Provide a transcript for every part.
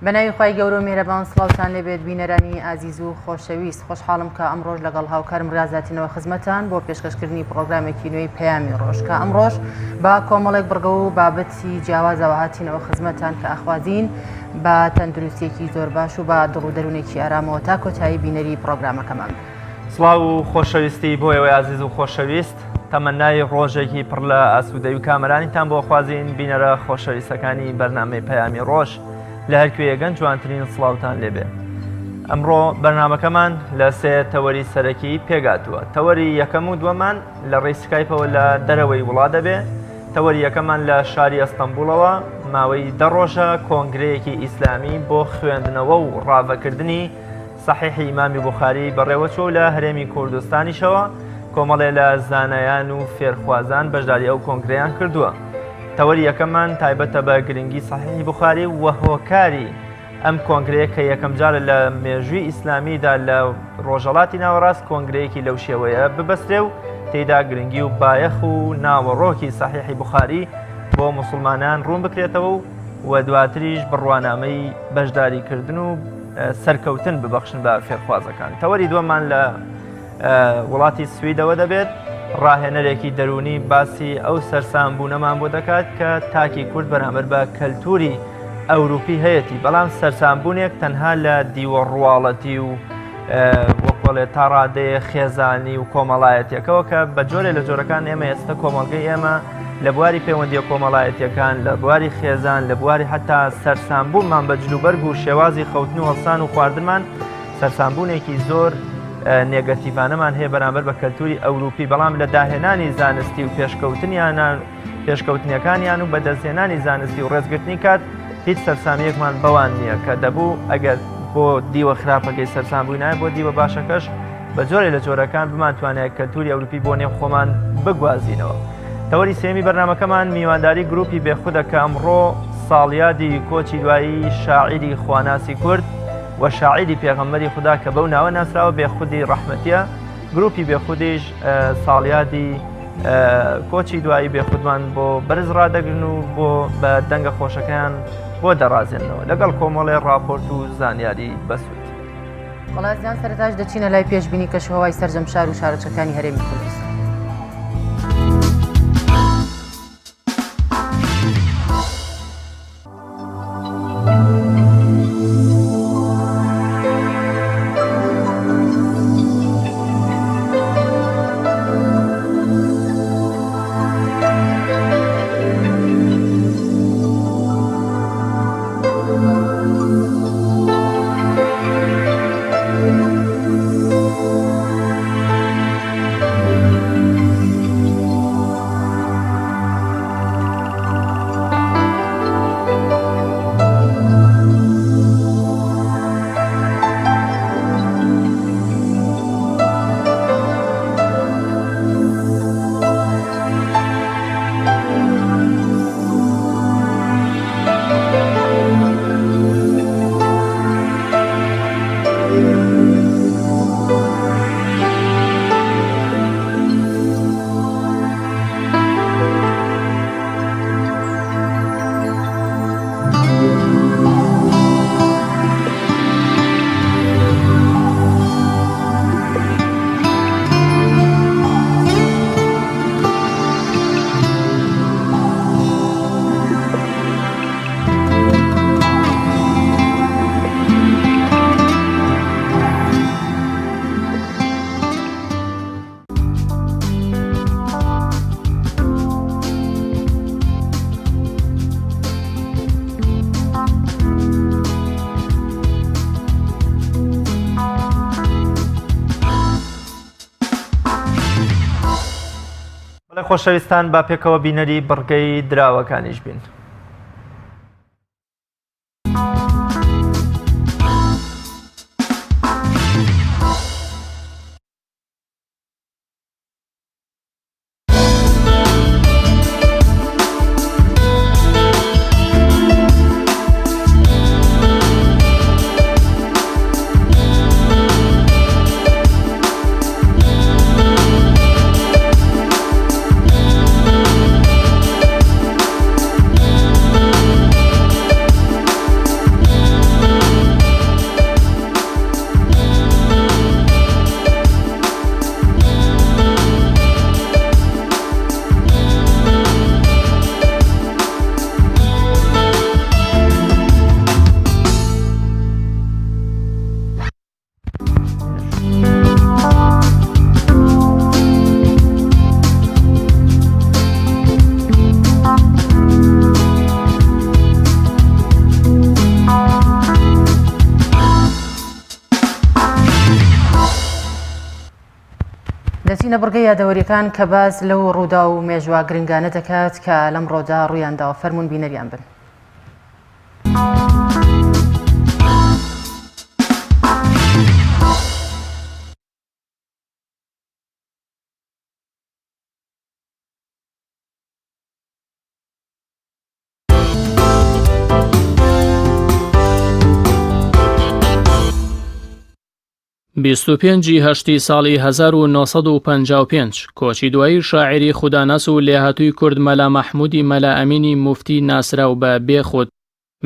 بەناوی خی گەورە و میهرەبان سڵاوتان لێبێت بینەرانی ئازیز و خۆشەویست خۆشحاڵم کە ئەمڕۆژ لەگەڵ هاوکارم ڕازاتینەوە خزمەتان بۆ پێشکەشکردنی پرۆگرامێکی نوێی پەیامی ڕۆژ کە ئەمڕۆژ با کۆمەڵێک بڕگە و بابەتی جیاوازەوە هاتینەوە خزمەتان کە ئەخوازین بە تەندروستێکی زۆر باش و بە دڵ و دەروونێکی ئارامەوە تا کۆتایی بینەری پرۆگرامەکەمان. سڵاو و خۆشەویستی بۆ ئێوەی ئازیز و خۆشەویست، تەمەنای ڕۆژێکی پڕ لە ئاسوودەی و کامەرانیتان بۆ خوازین بینەرە خۆشەویستەکانی بەرنامەی پەیامی ڕۆژ لە هەرکوێیەگەن جوانترین سڵاوتان لێبێ. ئەمڕۆ بەرنامەکەمان لە سێ تەوەری سەرەکی پێگاتووە. تەوەری یەکەم و دووەمان لە ڕێی سکایپەوە لە دەرەوەی وڵات دەبێ. تەوەری یەکەمان لە شاری ئەستەمبوڵەوە ماوەی 10 ڕۆژە کۆنگرەیەکی ئیسلامی بۆ خوێندنەوە و ڕاوەکردنی سەحیحی ئیمامی بوخاری بەڕێوەچوە لە هەرێمی کوردستانیشەوە کۆمەڵێ لە زانایان و فێرخوازان بەشداری ئەو کۆنگرەیان کردووە. تەوەری یەکەمان تایبەتە بە گرنگی سەحیحی بوخاری و هۆکاری ئەم کۆنگرەیە کە یەکەم جارە لە مێژووی ئیسلامیدا لە ڕۆژهەڵاتی ناوەڕاست کۆنگرەیەکی لەو شێوەیە ببەسترێ و تێیدا گرنگی و بایەخ و ناوەڕۆکی سەحیحی بوخاری بۆ موسڵمانان ڕوون بکرێتەوە و دواتریش بڕوانامەی بەشداریکردن و سەرکەوتن ببەخشن بە فێرخوازەکان. تەوەری دووەمان لە وڵاتی سویدەوە دەبێت. ڕاهێنەرێکی دەرونی باسی ئەو سەرسامبوونەمان بۆ دەکات کە تاکی کورد بەرامبەر بە کەلتوری ئەوروپی هەیەی، بەڵام سەرسامبوونێک تەنها لە دیوە ڕواڵەتی و وەکوڵێت تا ڕادەیە خێزانی و کۆمەڵایەتیەکەوە کە بە جۆرێ لە جۆرەکان ئێمە ئێستا کۆمەڵگەی ئێمە لە بواری پەیوەندیە کۆمەڵایەتیەکان، لە بواری خێزان، لە بواری حتا سەرسامبوونمان بە جلوبەرگ و شێوازی خەوتن و هەڵسان و خواردنمان سەرسامبوونێکی زۆر نێگەتیڤانەمان هەیە بەرامبەر بە کەلتوری ئەوروپی، بەڵام لە داهێنانی زانستی و پێشکەوتنیەکانیان و بەدەستهێنانی زانستی و ڕێزگرتنی کات هیچ سەرسامیەکمان بەوان نییە کە دەبوو ئەگەر بۆ دیوە خراپەکەی سەرسامبووی نایە بۆ دیوە باشەکەش بە جۆرێ لە جۆرەکان بمانتوانێت کەلتوری ئەوروپی بۆ نێو خۆمان بگوازینەوە. تەوەری سێمی بەرنامەکەمان میوانداری گروپی بێخودە کە ئەمڕۆ ساڵیادی کۆچی دوایی شاعیری خواناسی کورد و شاعیری پێغەمبەری خوددا کە بەو ناوە ناسراوە بێخودی ڕەحمەتیە. گروپی بێخودیش ساڵیادی کۆچی دوایی بێخودمان بۆ بەرز ڕادەگرن و بۆ بە دەنگە خۆشەکەیان بۆ دەڕازێنەوە لەگەڵ کۆمەڵێ راپۆرت و زانیاری بەسوود. وڵاتیان سەرتاش دەچینە لای پێشبینی کەشوهەوای سەرجەم شار و شارەچەکانی هەرێمی کوردستان. خۆشەویستان با پێکەوە بینەری بڕگەی دراوەکانیش بین. نەبڕگە یادەوەریەکان کە باز لەو ڕوودا و مێژوە گرنگانە دەکات کە لەم ڕۆدا ڕوویانداوە فەرموون بینەریان بن. بیست و پێنجی هەشتی ساڵی 1955 کۆچی دوایی شاعری خودانەس و لێهاتووی کورد مەلا مەحموودی مەلا ئەمینی موفتی ناسراو بە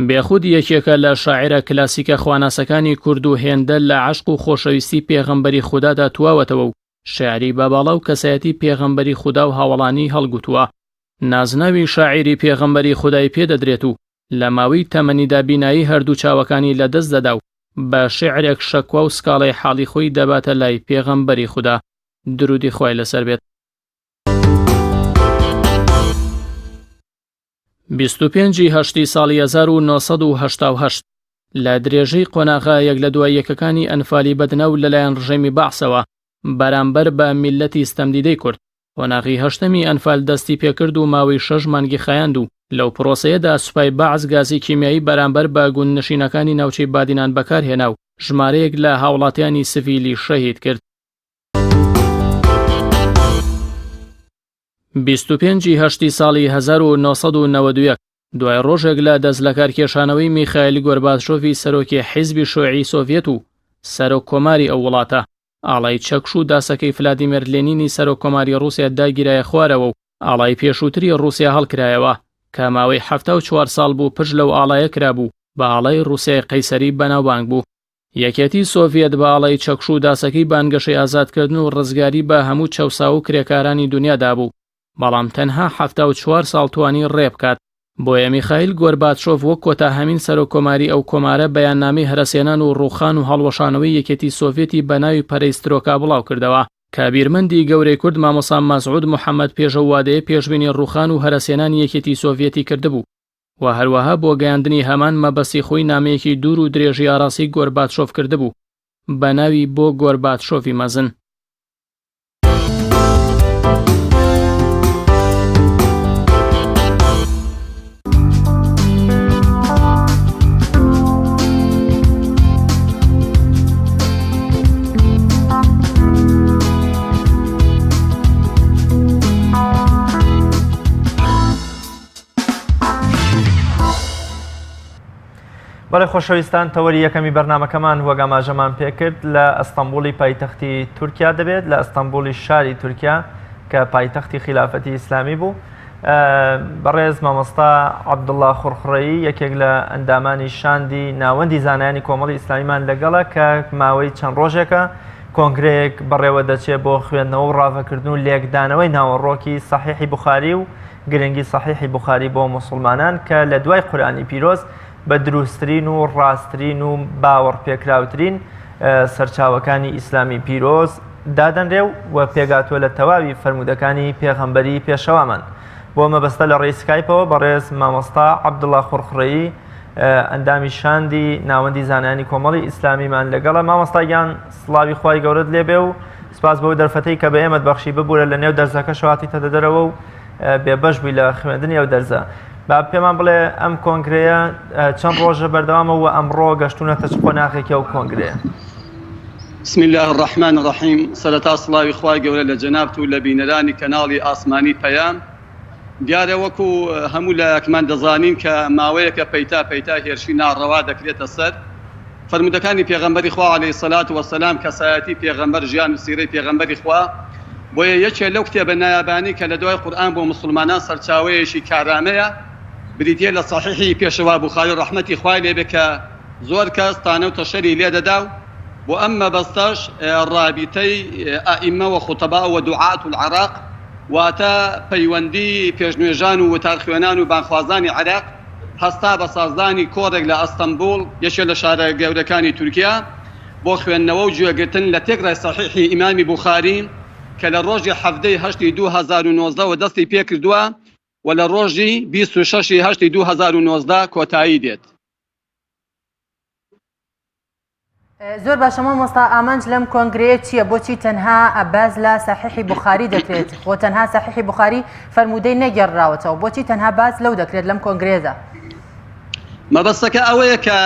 بێخود یەکێکە لە شاعرە کلاسیکە خواناسەکانی کورد و هێندە لە عەشق و خۆشەویستی پێغەمبەری خودادا تواوەتەوە و شاعری بەباڵا و کەسایەتی پێغەمبەری خوددا و هاوڵانی هەڵگوتووە. نازناوی شاعری پێغەمبەری خودای پێدەدرێت و لە ماوەی تەمەنیدا بینایی هەردوو چاوەکانی لەدەست دەدا و بە شعرێک شەکوە و سکاڵی حاڵی خۆی دەباتە لای پێغەمبەری خوددا، درودی خوای لەسەر بێت. 25 هەشتی ساڵی 1970 لە درێژەی قۆناغا یەک لە دوای یەکەکانی ئەنفالی بەدنەو لەلایەن ڕژێمی بەعسەوە بەرامبەر بە میلەتی ستەمدیدەی کورد قۆناغی هەشتەمی ئەنفال دەستی پێکرد و ماوەی 6 مانگی خایاند و لەو پرۆسەیەدا سوپای بەعس گازی کیمیایی بەرامبەر بە گوندنشینەکانی ناوچەی بادینان بەکارهێنا و ژمارەیەک لە هاوڵاتیانی سڤیلی شەهید کرد. 25 هەشتی ساڵی 1991 دوای ڕۆژێک لە دەست لە کارکێشانەوەی میخائیل گۆرباچۆڤی سەرۆکی حیزبی شۆعی سۆڤیەت و سەرۆک کۆماری ئەو وڵاتە ئاڵای چەکش و داسەکەی ڤلادیمیر لێنینی سەرۆک کۆماری ڕووسیا داگیرایە خوارەوە و ئاڵای پێشووتری ڕووسیا هەڵکرایەوە کە ماوەی 74 ساڵ بوو پشت لەو ئاڵایە کرابوو بە ئاڵای ڕووسیای قەیسەری بەناوبانگ بوو. یەکێتی سۆڤیەت بە ئاڵای چەکش و داسەکەی بانگەشەی ئازادکردن و ڕزگاری بە هەموو چەوسا و کرێکارانی دنیادا بوو، بەڵام تەنها 74 ساڵ توانی ڕێبکات. بۆیە میخائیل گۆرباچۆڤ وەک کۆتا هەمین سەرۆک کۆماری ئەو کۆمارە بەیاننامەی هەرەسێنان و ڕووخان و هەڵوەشانەوەی یەکێتی سۆڤیەتی بە ناوی پەرەیسترۆکا بڵاو کردەوە کە بیرمەندی گەورەی کورد مامۆسا مەسعود محەممەد پێشەوادەیە پێشبینی ڕووخان و هەرەسێنانی یەکێتی سۆڤیەتی کردبوو و هەروەها بۆ گەیاندنی هەمان مەبەستی خۆی نامەیەکی دوور و درێژی ئاراسی گۆرباچۆڤ کردبوو بە ناوی بۆ گۆرباچۆڤی مەزن. بەڵێ خۆشەویستان، تەوەری یەکەمی بەرنامەکەمان وەگاماژەمان پێکرد لە ئەستەمبوڵی پایتەختی تورکیا دەبێت، لە ئەستەمبوڵی شاری تورکیا کە پایتەختی خلافەتی ئیسلامی بوو. بەڕێز مامۆستا عەبدوڵڵا خوڕخڕەیی یەکێک لە ئەندامانی شاندی ناوەندی زانایانی کۆمەڵی ئیسلامیمان لەگەڵە کە ماوەی چەند ڕۆژێکە کۆنگرەیەک بەڕێوە دەچێت بۆ خوێندنەوە و ڕاوەکردن و لێکدانەوەی ناوەڕۆکی سەحیحی بوخاری و گرنگی سەحیحی بوخاری بۆ موسڵمانان کە لە دوای قورئانی پیرۆز بە دروستترین و ڕاستترین و باوەڕ پێکراوترین سەرچاوەکانی ئیسلامی پیرۆز دادەنرێ و پێگاتوە لە تەواوی فەرمودەکانی پێغەمبەری پێشەوامان. بۆ مەبەستە لە ڕێی سکایپەوە بەڕێز مامۆستا عەبدوڵڵا خوڕخڕەیی ئەندامی شاندی ناوەندی زانایانی کۆمەڵی ئیسلامیمان لەگەڵە. مامۆستاگیان سڵاوی خوای گەورەت لێبێ و سپاس بەو دەرفەتەی کە بە ئێمەت بەخشی ببوورە لە نێو دەرزەکە شەواتیتە دەدەرەوە و بێبەش بووی لە خوێندنی ئەو دەرزە. با پێمان بڵێ ئەم کۆنگرەیە چەند ڕۆژە بەردەوامە و ئەمڕۆ گەشتونەتە چ قۆناغێکی ئەو کۆنگرەیە؟ بسم الله الرحمن الرحیم. سەرەتا سڵاوی خوای گەورە لە جەنابت و لە بینەرانی کەناڵی ئاسمانی پەیام. دیارە وەکو هەموو لە یەکمان دەزانین کە ماوەیەکە پەیتا هێرشی ناڕەوا دەکرێتە سەر فەرمودەکانی پێغەمبەری خوا عەلەیهی سەلات وەسەلام، کەسایەتی پێغەمبەر، ژیان و سیرەی پێغەمبەری خوا. بۆیە یەکێ لەو کتێبە نایابانی کە لە دوای قورئان بۆ موسڵمانان سەرچاوەیەکی کارامەیە بریتیە لە سەحیحی پێشەوا بوخاری ڕەحمەتی خوای لێبێ کە زۆر کەس تانەوتە شەری لێ دەدا و بۆ ئەم مەبەستەش ڕابیتەی ئائیمە و خوتەبا و دوعات العراق واتە پەیوەندی پێشنوێژان و وتارخوێنان و بانخوازانی عێراق هەستا بە سازدانی کۆڕێک لە ئەستەمبوڵ، یەکێ لە شارە گەورەکانی تورکیا، بۆ خوێندنەوە و گوێگرتن لە تێکڕای سەحیحی ئیمامی بوخاری کە لە ڕۆژی 7 2019 دەستی پێ کردووە و لە ڕۆژی 26 2019 کۆتایی دێت. زۆر باشە مامۆستا ئامانج لەم کۆنگرەیە چییە بۆچی تەنها باز لە سەحیحی بوخاری دەکرێت خۆ تەنها سەحیحی بوخاری فەرمودەی نەگەڕاوەتەوە بۆچی تەنها باز لەو دەکرێت لەم کۆنگرێدا مەبەستەکە ئەوەیە کە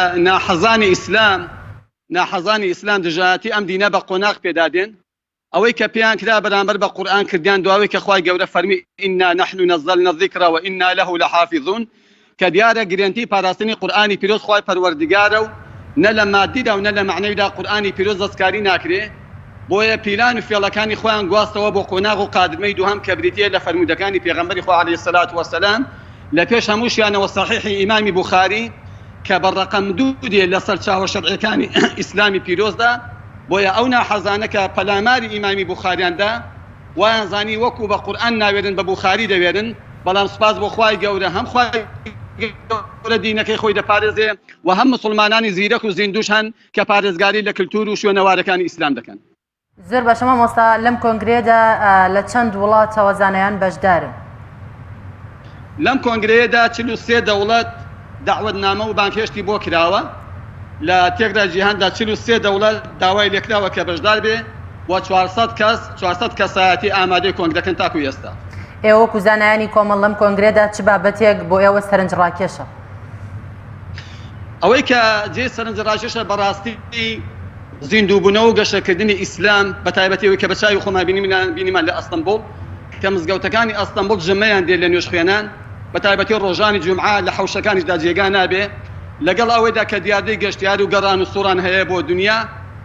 ناحەزانی ئیسلام دژایەتی ئەم دینە بە قۆناغ پێدادێن ئەوەی کە پێیان کرا بەرامبەر بە قورئان کردیان دواوەی کە خوای گەورە فەرمی ئینا نەحن نەزەلنا الذیکر وئینا لەه لەحافیظون کە دیارە گرنگی پاراستنی قورئانی پیرۆز خوای پەروەردگارە و نە لە مادیدا و نە لە معنەویدا قورئانی پیرۆز دەستکاری ناکرێ بۆیە پیلان و فێڵەکانی خۆیان گواستەوە بۆ قۆناغ و قادرمەی دووهەم کە بریتیە لە فەرمودەکانی پێغەمبەری خوا عەلەیهی سەلات وەسەلام لە پێش هەمووشیانەوە سەحیحی ئیمامی بوخاری کە بە ڕەقەم دوودێ لەسەر چاوە شەرعیەکانی ئیسلامی پیرۆزدا بۆیە ئەو ناحەزانە کە پەلاماری ئیمامی بوخاریاندا وایان زانی وەکو بە قورئان ناوێرن بە بوخاری دەوێرن بەڵام سپاس بۆ خوای گەورە هەم خوای گەورە دینەکەی خۆی دەپارێزێ و هەم مسلمانانی زیرەک و زیندوش هەن کە پارێزگاری لە کلتور و شوێنەوارەکانی ئیسلام دەکەن. زۆر باشە مامۆستا لەم کۆنگرێدا لە چەند وڵاتەوە زانایان بەشدارن؟ لەم کۆنگرەیەدا 43 دەوڵەت داوەتنامە و بانکێشتی بۆ کراوە لە تێکدا جیهاندا 43 دەوڵەت داوای لێکراوە کە بەشدار بێ و 400 کەسایەتی ئامادەی کۆنگرەکەن تاکو ئێستا. ئێوە وەکو زانایانی کۆمەڵ لەم کۆنگرێدا چ بابەتێک بۆ ئێوە سەرنجڕاکێشە؟ ئەوەی کە جێ سەرنجڕاکێشە بەڕاستی زیندووبوونەوە و گەشەکردنی ئیسلام بە تایبەتیەوەی کە بە چاوی خۆمان بینیمان لە ئەستەمبوڵ کە مزگەوتەکانی ئەستەمبوڵ ژمەیان دێ لە نوێژ خوێنان بە تایبەتی ڕۆژانی جومعە لە حەوشەکانیشدا جێگا نابێ لەگەڵ ئەوەیدا کە دیاردەی گەشتیار و گەڕان و سوڕان هەیە بۆ دنیا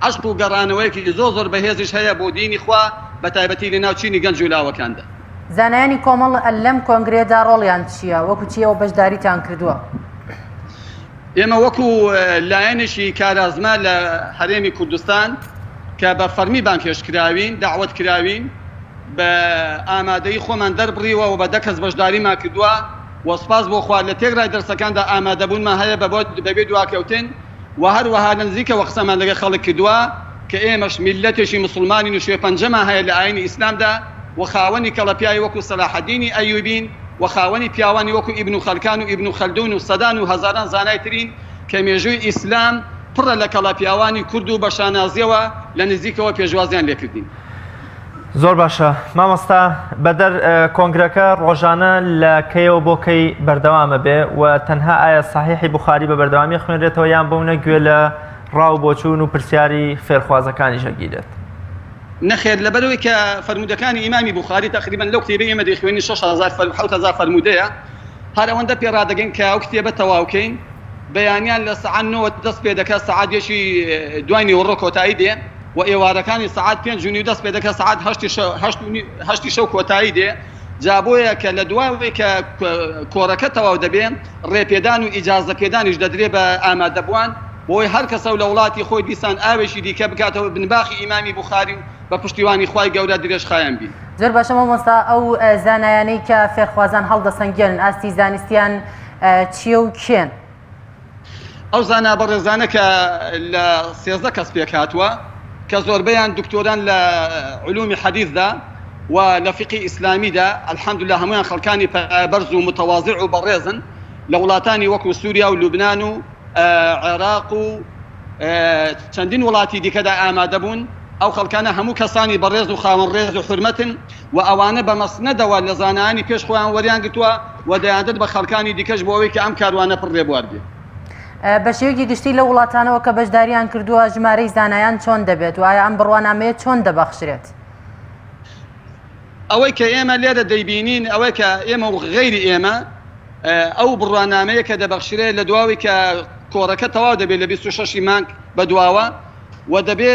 عەشق و گەڕانەوەیەکی زۆر بەهێزیش هەیە بۆ دینی خوا بە تایبەتی لە ناوچینی گەنج و لاوەکاندا. زانایانی کۆمەڵ لەم کۆنگرێدا ڕۆڵیان چییە وەکو چیەوە بەشداریتان کردووە؟ ئێمە وەکو لایەنێکی کارازما لە هەرێمی کوردستان کە بە فەرمی بانکێشکراوین داوەت کراوین بە ئامادەی خۆمان دەربڕیوە و بە دەکەس بەشداریمان کردووە و سپاس بۆ خوا لە تێگرای دەرسەکاندا ئامادەبوونمان هەیە بەبێ دواکەوتن و هەروەها نزیکەوە قسەمان لەگەڵ خەڵک کردووە کە ئێمەش میلەتێکی مسلمانین و شێپەنجەمان هەیە لە ئاینی ئیسلامدا و خاوەنی کەڵەپیاوی وەکو سەلاحەدینی ئەیوبین و خاوەنی پیاوانی وەکو ئیبن خەلکان و ئیبن خەلدون و سەدان و هەزاران زانایترین کە مێژووی ئیسلام پڕە لە کەڵەپیاوانی کورد و بە شانازیەوە لە نزیکەوە پێشوازیان لێکردین. زۆر باشە مامۆستا بەدەر کۆنگرەکە ڕۆژانە لە کەیەوە بۆ کەی بەردەوامە بێ و تەنها ئایا سەحیحی بوخاری بە بەردەوامی خوێنرێتەوە یان بەونە گوێ لە ڕاو بۆچوون و پرسیاری فێرخوازەکانی ژەگیرێت؟ نەخێر لەبەرەوەی کە فەرمودەکانی ئیمامی بوخاری تقریبا لەو کتێبەی ئێمە دەیخوێنی 6000 فەرمودەیە هەر ئەوەندە پێڕادەگەن کە ئەو کتێبە تەواوکەین بەیانیان لە سەعات 9 دەست پێ دەکات سەعاتێکی دوای نیوەڕۆ کۆتایی دێ و ئێوارەکانی سەعات 5 دەست پێ دەکات سەعات 8 شەو کۆتایی دێ جابۆیە کە لە دواوەی کە کۆڕەکە تەواو دەبێن ڕێپێدان و ئیجازە پێدانیش دەدرێ بە ئامادەبووان بۆی هەر کەسە لە وڵاتی خۆی دیسان ئاوێکی دیکە بکاتەوە بنباخی ئیمامی بوخاری بە پشتیوانی خوای گەورە درێژخایان بین. زۆر باشە مامۆستا ئەو زانایانەی کە فێرخوازان هەڵدەسەنگێنن ئاستی زانستیان چییە و کێن؟ ئەو زانا بەڕێزانە کە لە 13 کەس پێک هاتووە کە زۆربەیان دکتۆران لە علومی حەدیثدا و لە فقی ئیسلامیدا الحەمدولله هەمویان خەڵکانی بەرز و متەواضع و بەڕێزن لە وڵاتانی وەکو سووریا و لوبنان و عێراق و چەندین وڵاتی دیکەدا ئامادە بوون ئەو خەڵکانە هەموو کەسانی بەڕێز و خاوەن ڕێز و حورمەتن و ئەوانە بە مەسنەدەوە لە زانایانی پێش خۆیان وەریان گرتووە و دەیاندت بە خەڵکانی دیکەش بۆ ئەوەی کە ئەم کاروانە پڕ ڕێبوار بێ. بە شێوەیەکی گشتی لە وڵاتانەوە کە بەشداریان کردووە ژمارەی زانایان چۆن دەبێت و ئایا ئەم بڕوانامەیە چۆن دەبەخشرێت؟ ئەوەی کە ئێمە لێرە دەیبینین ئەوەی کە ئێمە و غەیری ئێمە ئەو بڕوانامەیە کە دەبەخشرێت لە دواوی کە کۆڕەکە تەواو دەبێت لە 26 مانگ بەدواوە و دەبێ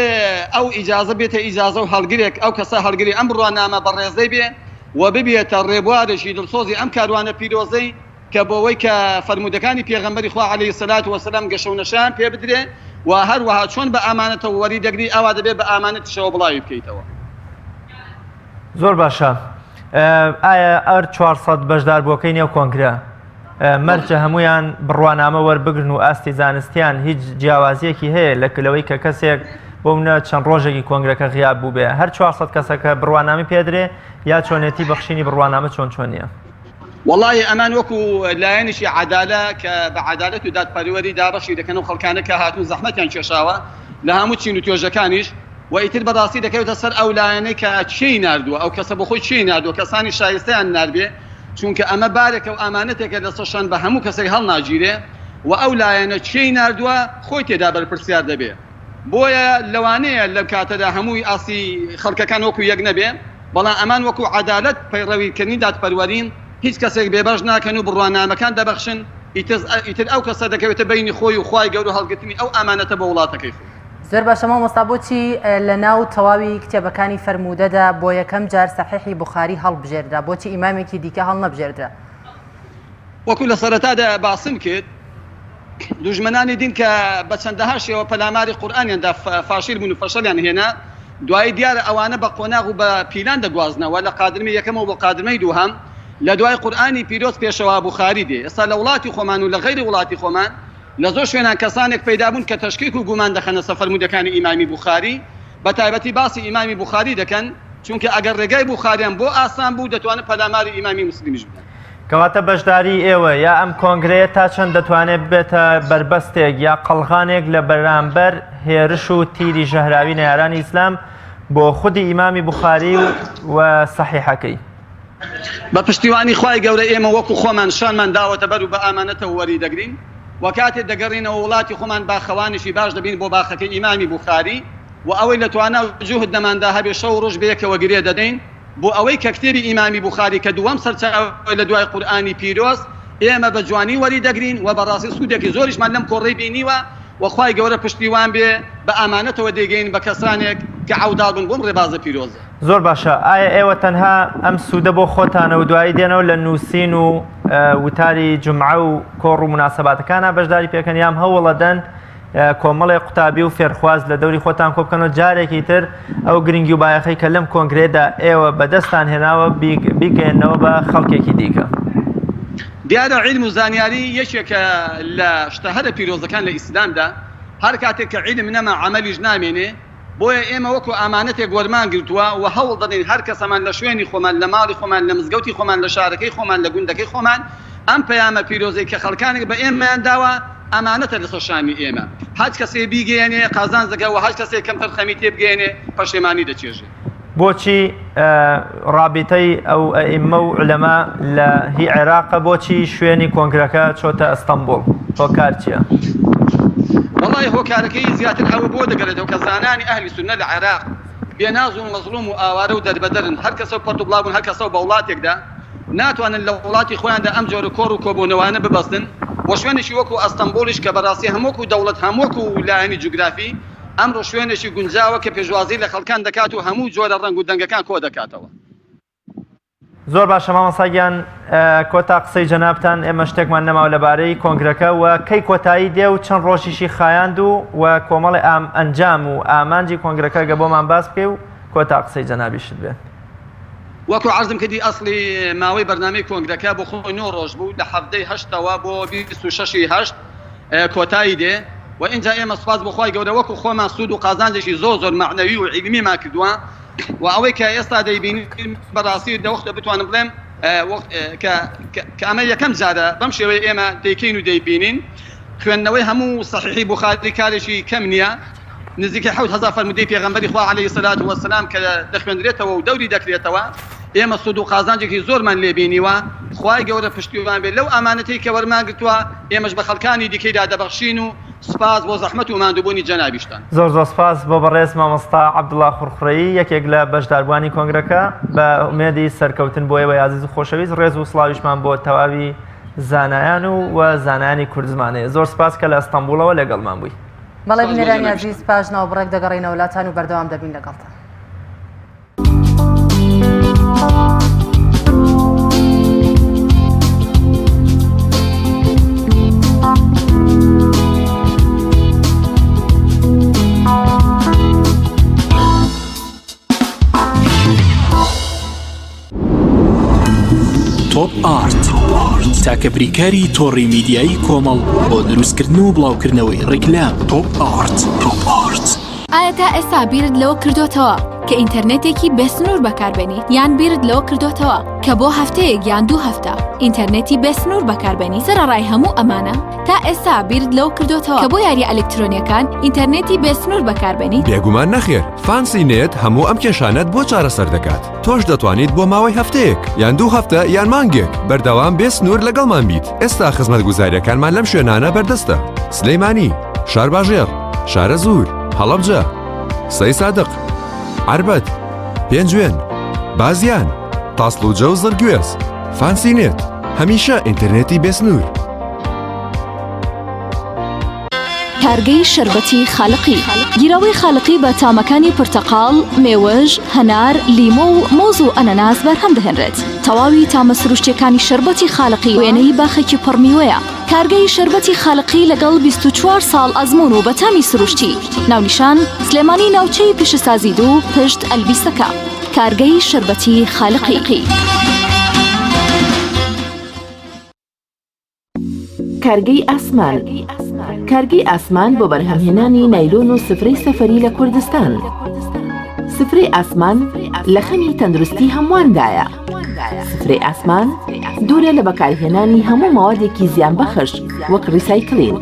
ئەو ئیجازە بێتە ئیجازە و هەڵگرێک ئەو کەسە هەڵگری ئەم بڕوانامە بەڕێزەی بێ و ببێتە ڕێبوارێکی دڵسۆزی ئەم کاروانە پیرۆزەی کە بۆەوەی کە فەرمودەکانی پێغەمبەری خوا عەلەیهی سەلات وەسەلام گەشە و نەشان پێ بدرێ و هەروەها چۆن بە ئامانەتەوە وەری دەگری ئەوا دەبێت بە ئامانەتیشەوە بڵاوی بکەیتەوە. زۆر باشە ئایا ئەر 400 بەشدار بۆکەی نێو کۆنگرە مەرجە هەمویان بڕوانامە وەربگرن و ئاستی زانستیان هیچ جیاوازیەکی هەیە لە کلەوەی کە کەسێک بۆمنە چەند ڕۆژێکی کۆنگرەکە غیاب بوو بێ هەر 400 کەسەکە بڕوانامی پێدرێ یا چۆنێتی بەخشینی بڕوانامە چۆن چۆنیە؟ والله ئەمان وەکو لایەنیشی عەدالە کە بە عەدالەت و دادپەروەری دابەشی دەکەن و خەڵکانە کە هاتوون زەحمەتیان کێشاوە لە هەموو چین و توێژەکانیش و ئیتر بەڕاستی دەکەوێتە سەر ئەو لایەنەی کە چی ناردووە ئەو کەسە بە خۆی چی ناردووە کەسانی شایستەیان ناربێ چونکە ئەمە بارێکە و ئامانەتێکە لە سەشان بە هەموو کەسێک هەڵناگیرێ و ئەو لایەنە چی ناردووە خۆی تێدا بەرپرسیار دەبێ بۆیە لەوانەیە لەم کاتەدا هەمووی ئاسی خەڵکەکان وەکو یەک نەبێ بەڵام ئەمان وەکو عەدالەت پەیڕەویکردنی دادپەروەرین هیچ کەسێک بێبەش ناکەن و بڕوانامەکان دەبەخشن ئیتر ئەو کەسە دەکەوێتە بینی خۆی و خوای گەورە هەڵگرتنی ئەو ئامانەتە بە وڵاتەکەی خۆی. زۆر باشە مامۆستا بۆچی لە ناو تەواوی کتێبەکانی فەرموودەدا بۆ یەکەم جار سەحیحی بوخاری هەڵبژێردرا بۆچی ئیمامێکی دیکە هەڵ نەبژێردرا؟ وەکو لە سەرەتادا باسم کرد دوژمنانی دین کە بە چەندەها شێوە پەلاماری قورئانیاندا فاشیل بوون و فەشەلیان هێنا دوای دیارە ئەوانە بە قۆناغ و بە پیلان دەگوازنەوە لە قادرمەی یەکەمەوە بۆ قادرمەی دووهەم لە دوای قورئانی پیرۆز پێشەوا بوخاری دێ ئێستا لە وڵاتی خۆمان و لە غەیری وڵاتی خۆمان لە زۆر شوێنان کەسانێک پەیدا بوون کە تەشکیک و گومان دەخەنە سەر فەرموودەکانی ئیمامی بوخاری بە تایبەتی باسی ئیمامی بوخاری دەکەن چونکە ئەگەر ڕێگای بوخاریان بۆ ئاسان بوو دەتوانێت پەلاماری ئیمامی مسلیمیش بن. کەواتە بەشداری ئێوە یا ئەم کۆنگرەیە تا چەند دەتوانێت بێتە بربەستێک یا قەڵغانێک لە بەرامبەر هێرش و تیری ژەهراوی نەیارانی ئیسلام بۆ خودی ئیمامی بوخاری و سەحیحەکەی؟ بە پشتیوانی خوای گەورە ئێمە وەکو خۆمان شانمان داوەتە بەر و بە ئامانەتەوە وەری دەگرین و کاتێک دەگەڕینەوە وڵاتی خۆمان باخەوانیشی باش دەبین بۆ باخەکەی ئیمامی بوخاری و ئەوەی لە توانە و جوهد دەماندا هەبێ شەو ڕۆژ بەیەکەوە گرێ دەدەین بۆ ئەوەی کە کتێبی ئیمامی بوخاری کە دووەم سەرچاوە لە دوای قورئانی پیرۆز ئێمە بە جوانی وەری دەگرین و بەڕاستی سوودێکی زۆریشمان لەم کۆڕەی بینیوە و خوای گەورە پشتیوان بێ بە ئامانەتەوە دەگەین بە کەسانێک کە عەودال بن بۆم ڕێبازە پیرۆزە. زۆر باشە. ئایا ئێوە تەنها ئەم سوودە بۆ خۆتانە و دوایی دێنەوە لە نووسین و وتاری جمعە و کۆڕ و مناسەباتەکانە بەشداری پێکەن یام هەوڵە دەن کۆمەڵی قوتابی و فێرخواز لە دەوری خۆتان کۆ بکەنەوە جارێکی تر ئەو گرنگی و بایەخەی کە لەم کۆنگرێدا ئێوە بەدەستان هێناوە بیگەێنەوە بە خەڵکێکی دیکە؟ دیارە عیلم و زانیاری یەکێکە لە شتەهەرە پیرۆزەکان لە ئیسلامدا هەر کاتێک کە عیلم نەما عەمەلیش نامێنێ بۆیە ئێمە وەکو ئامانەتێک وەرمان گرتووە و هەوڵ دەدەین هەر کەسەمان لە شوێنی خۆمان لە ماڵی خۆمان لە مزگەوتی خۆمان لە شارەکەی خۆمان لە گوندەکەی خۆمان ئەم پەیامە پیرۆزەی کە خەڵکانێک بە ئێمەیان داوە ئەمانەتە لە سەشانی ئێمە هەچ کەسێ بیگەێنێ قازان زەگە و هەچ کەسێک کەم تەرخەمی تێ بگەێنێ پەشێمانی دەچێژێ. بۆچی ڕابطەی ئەو ئەئیمە و عولەما لە هی عێراقە بۆچی شوێنی کۆنگرەکە چۆتە ئەستەمبوڵ؟ هۆکار چییە؟ وەڵی هۆکارەکەی زیاتر ئەوە بۆ دەگەرێتەوە کە زانانی ئەهلی سوننە لە عێراق بێناز و مەزلوم و ئاوارە و دەربەدەرن هەر کەسە و پەرت و بڵاو بوون هەر کەسە و بە وڵاتێکدا ناتوانن لە وڵاتی خۆیاندا ئەم جۆرە کۆڕ و کۆبوونەوانە ببەستن بۆ شوێنێکی وەکو ئەستەمبوڵیش کە بەڕاستی هەمووەکو دەوڵەت هەمووەکو لایەنی جوگرافی ئەمڕۆ شوێنێکی گونجاوە کە پێشوازی لە خەڵکان دەکات و هەموو جۆرە ڕەنگ و دەنگەکان کۆ دەکاتەوە. زۆر باشە مامۆستاگیان کۆتا قسەی جەنابتان ئێمە شتێکمان نەماوە لەبارەی کۆنگرەکە و کەی کۆتایی دێ و چەند ڕۆژیشی خایاند و کۆمەڵی ئەنجام و ئامانجی کۆنگرەکە گە بۆمان باس بکەی و کۆتا قسەی جەنابیشت بێت. وەکو عەرزم کردی ئەسڵی ماوەی بەرنامەی کۆنگرەکە بۆ خۆی 9 ڕۆژ بوو لە هەفتەی 8ەوە بۆ 26ی 8 کۆتایی دێ و اینجا ئێمە سوپاس بخوای گەورە وەکو خۆمان سوود و قازانجێکی زۆر معنەوی و عیلمیمان کردووە و ئەوەی کە ئێستا دەیبینین بەڕاستی دەوەختە بتوانم بڵێم کە ئەمە یەکەم جارە بەم شێوەیە ئێمە دەیکەین و دەیبینین خوێندنەوەی هەموو سەحیحی بوخاری کارێکی کەم نییە نزیکە 7000 فەرمودەی پێغەمبەری خوا عەلەیهی سەلات وەسەلام کە دەخوێندرێتەوە و دەوری دەکرێتەوە ئێمە سوود و قازانجێکی زۆرمان لێبینیوە خوای گەورە پشتیوان بێت لەو ئامانەتەی کە وەرمان گرتووە ئێمەش بە خەڵکانی دیکەیدا دەبەخشین و سپاس بۆ زەحمەت و ماندووبوونی جەنابیشتان. زۆر سپاس بۆ بەڕێز مامۆستا عەبدوڵڵا خوڕخڕەیی یەکێک لە بەشداربوانی کۆنگرەکە بە ئومێدی سەرکەوتن بۆ ئێوە عەزیز و خۆشەویست ڕێز و سڵاویشمان بۆ تەواوی زانایان و زانایانی کورد زمانەیە. زۆر سپاس کە لە ئەستەمبوڵەوە لەگەڵمان بووی. بەڵێ بینەرانی عەزیز پاش ناوبڕێک دەگەڕێنەوە وڵاتان و بەردەوام دەبین لەگەڵتان. تۆپ ئارت تاکە بریکاری تۆڕی میدیایی کۆمەڵ بۆ دروستکردن و بڵاوکردنەوەی ڕیکلام. تۆپ ئارت. ئایا تا ئێستا بیرت لەوە کردوتەوە کە ئینتەرنێتێکی بێسنوور بەکاربێنیت یان بیرت لەوە کردوتەوە کە بۆ هەفتەیەک یان 2 هەفتە ئینتەرنێتی بێسنوور بەکاربێنی سەرەڕای هەموو ئەمانە تا ئێستا بیرت لەوە کردوتەوە کە بۆ یاریە ئەلکترۆنیەکان ئینتەرنێتی بێسنوور بەکاربێنیت بێگومان نەخێر فانسی نێت هەموو ئەم کێشانەت بۆ چارەسەر دەکات تۆش دەتوانیت بۆ ماوەی هەفتەیەک یان 2 هەفتە یان مانگێک بەردەوام بێسنوور لەگەڵمان بیت ئێستا خزمەتگوزاریەکانمان لەم شوێنانە بەردەستە سلەیمانی شارباژێر شارە زوور هەڵەبجە سەی سادق عربەت پێنجوێن بازیان تاسڵوجە و زەرگوێز فانسی نێت هەمیشە ئینتەرنێتی بێسنوور کارگەی شەربەتی خاڵقی گیراوەی خاڵقی بە تامەکانی پرتەقاڵ مێوەژ هەنار لیمۆ و مۆز و ئەنەناس بەرهەم دەهێنرێت تەواوی تامە سروشتیەکانی شەربەتی خاڵقی وێنەی باخێکی پڕمیوەیە کارگەی شەربەتی خاڵقی لەگەڵ 24 ساڵ ئەزمون و بەتامی سروشتی ناونیشان سلێمانی ناوچەی پیشەسازی دوو پشت ئەلبیستەکە کارگەی شەربەتی خاڵقی کارگەی ئاسمان کارگەی ئاسمان بۆ بەرهەمهێنانی نایلۆن و سفرەی سەفەری لە کوردستان سفرەی ئاسمان لە خەمی تەندروستی هەمواندایە سفرەی ئاسمان دوورە لە بەکارهێنانی هەموو ماوەدێکی زیان بەخش وەک ڕیسایکلین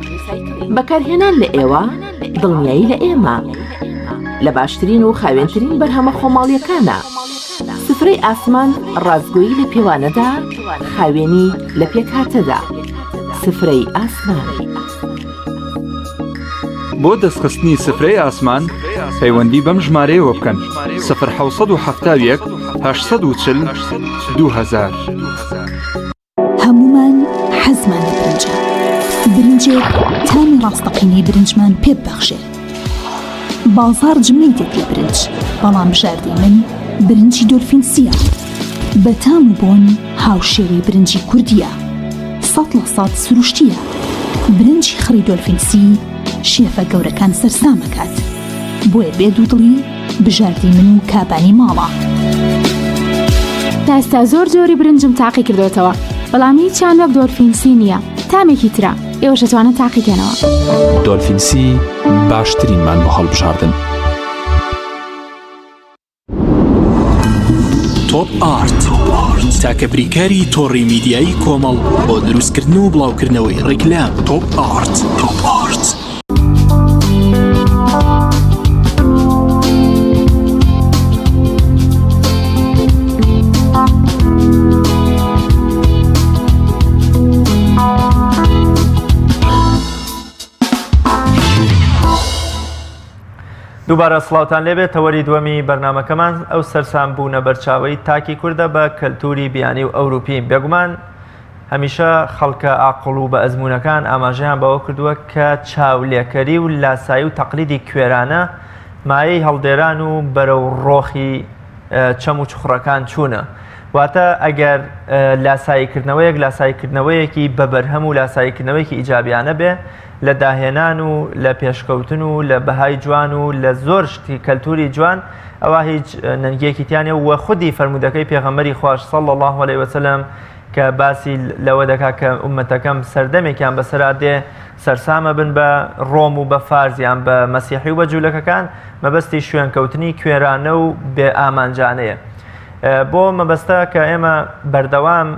بەکارهێنان لە ئێوە دڵنیایی لە ئێمە لە باشترین و خاوێنترین بەرهەمە خۆماڵیەکانە سفرەی ئاسمان ڕازگۆیی لە پێوانەدا خاوێنی لە پێکهاتەدا سفرەی ئاسمان بۆ دەستخستنی سفرەی ئاسمان پەیوەندی بەم ژمارەیەوە بکەن 1970 840 2000 هەمومان حەزمان لە برنجە برنجێک تامی ڕاستەقینەی برنجمان پێ ببەخشێ بازار جمەی دێت لە برنج بەڵام بژاردەی من برنجی دۆلفینسیە بە تام و بۆن هاوشێوەی برنجی کوردیە 100% سروشتیە برنجی خڕی دۆلفینسی شێفە گەورەکان سەرسامەکات بۆیە بێ دوودڵی بژاردی من و کابانی ماڵە تا ئێستا زۆر جۆری برنجم تاقی کردوێتەوە بەڵام هیچیان وەک دۆلفینسی نییە تامێکی ترە ئێوەش دەتوانن تاقیکەنەوە دۆلفینسی باشترینمان بۆ هەڵبژاردن تۆپ ئارت تاکە بریکاری تۆڕی میدیایی کۆمەڵ بۆ دروستکردن و بڵاوکردنەوەی ڕیکلام تۆپ ئارت دووبارە سڵاوتان لێبێت تەوەری دووەمی بەرنامەکەمان ئەو سەرسام بوونە بەرچاوی تاکی کووردە بە کەلتوری بیانی و ئەوروپی بێگومان هەمیشە خەڵکە عاقڵ و بە ئەزمونونەکان ئاماژەیان بەوە کردووە کە چاولێکەری و لاسایی و تەقلیدی کوێرانە مایەی هەڵدێران و بەرەو ڕۆخی چەم و چوخڕەکان چوونە واتە ئەگەر لاساییکردنەوەیەکی بە بەرهەم و لاساییکردنەوەیەکی ئیجابیانە بێ لە داهێنان و لە پێشکەوتن و لە بەهای جوان و لە زۆر شتی کەلتوری جوان ئەوە هیچ نەنگیەکی تیانێ وە خودی فەرمودەکەی پێغەمبەری خوش صلی الله علیه وسلم کە باسی لەوە دەکات کە ئومەتەکەم سەردەمێکیان بەسەرا دێ سەرسامە بن بە ڕۆم و بە فارزیان بە مەسیحی و بە جوولەکەکان مەبەستی شوێنکەوتنی کوێرانە و بێ ئامانجانەیە بۆ مەبەستە کە ئێمە بەردەوام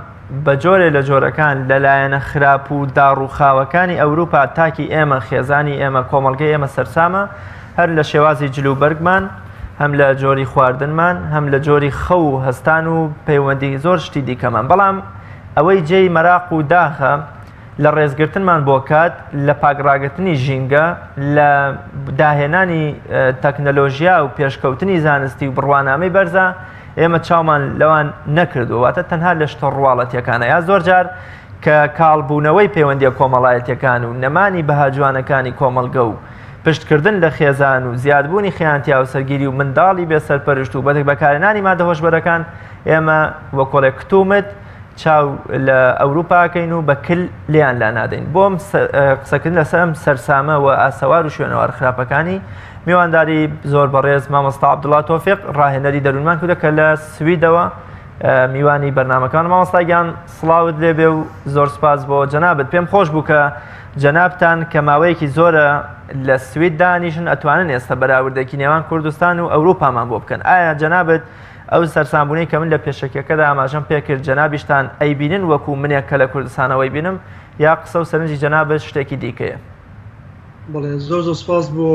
بە جۆرێ لە جۆرەکان لەلایەنە خراپ و داڕوخاوەکانی ئەوروپا تاکی ئێمە خێزانی ئێمە کۆمەڵگەی ئێمە سەرسامە هەر لە شێوازی جلوبەرگمان هەم لە جۆری خواردنمان هەم لە جۆری خەو و هەستان و پەیوەندی زۆر شتی دیکەمان بەڵام ئەوەی جێی مەراق و داخە لە ڕێزگرتنمان بۆ کات لە پاگڕاگرتنی ژینگە لە داهێنانی تەکنەلۆژیا و پێشکەوتنی زانستی و بڕوانامەی بەرزە ئێمە چاومان لەوان نەکردوواتە تەنها لە شتە ڕواڵەتیەکانە یا زۆر جار کە کاڵبوونەوەی پەیوەندیە کۆمەڵایەتیەکان و نەمانی بەهاجوانەکانی کۆمەڵگە و پشتکردن لە خێزان و زیادبوونی خیانتیا و سەرگیری و منداڵی بێسەرپەرشت و بەکارهێنانی مادە هۆشبەرەکان ئێمە وە کۆڵێک کتومت چاو لە ئەوروپاکەین و بە کل لیان لا نادەین بۆم قسەکردن لەسەر ئەم سەرسامە و ئاسەوار و شوێنەوار خراپەکانی میوانداری زۆر بەڕێز مامۆستا عەبدوڵڵا تۆفیق ڕاهێنەری دەروونمان کردە کە لە سویدەوە میوانی بەرنامەکان مامۆستاگیان سڵاوت لێبێ و زۆر سپاس بۆ جەنابەت. پێم خۆش بوو کە جەنابتان کە ماوەیەکی زۆرە لە سوید دانیشن ئەتوانن ئێستا بەراوردێکی نێوان کوردستان و ئەوروپامان بۆ بکەن. ئایا جەنابەت ئەو سەرسامبوونەی کە من لە پێشەکەکەدا ئاماژەم پێکرد جەنابیشتان ئەیبینن وەکو منێک کە لە کوردستانەوەی بینم یا قسە و سەرنجی جەنابەت شتێکی دیکەیە؟ بەڵێ زۆر سپاس بۆ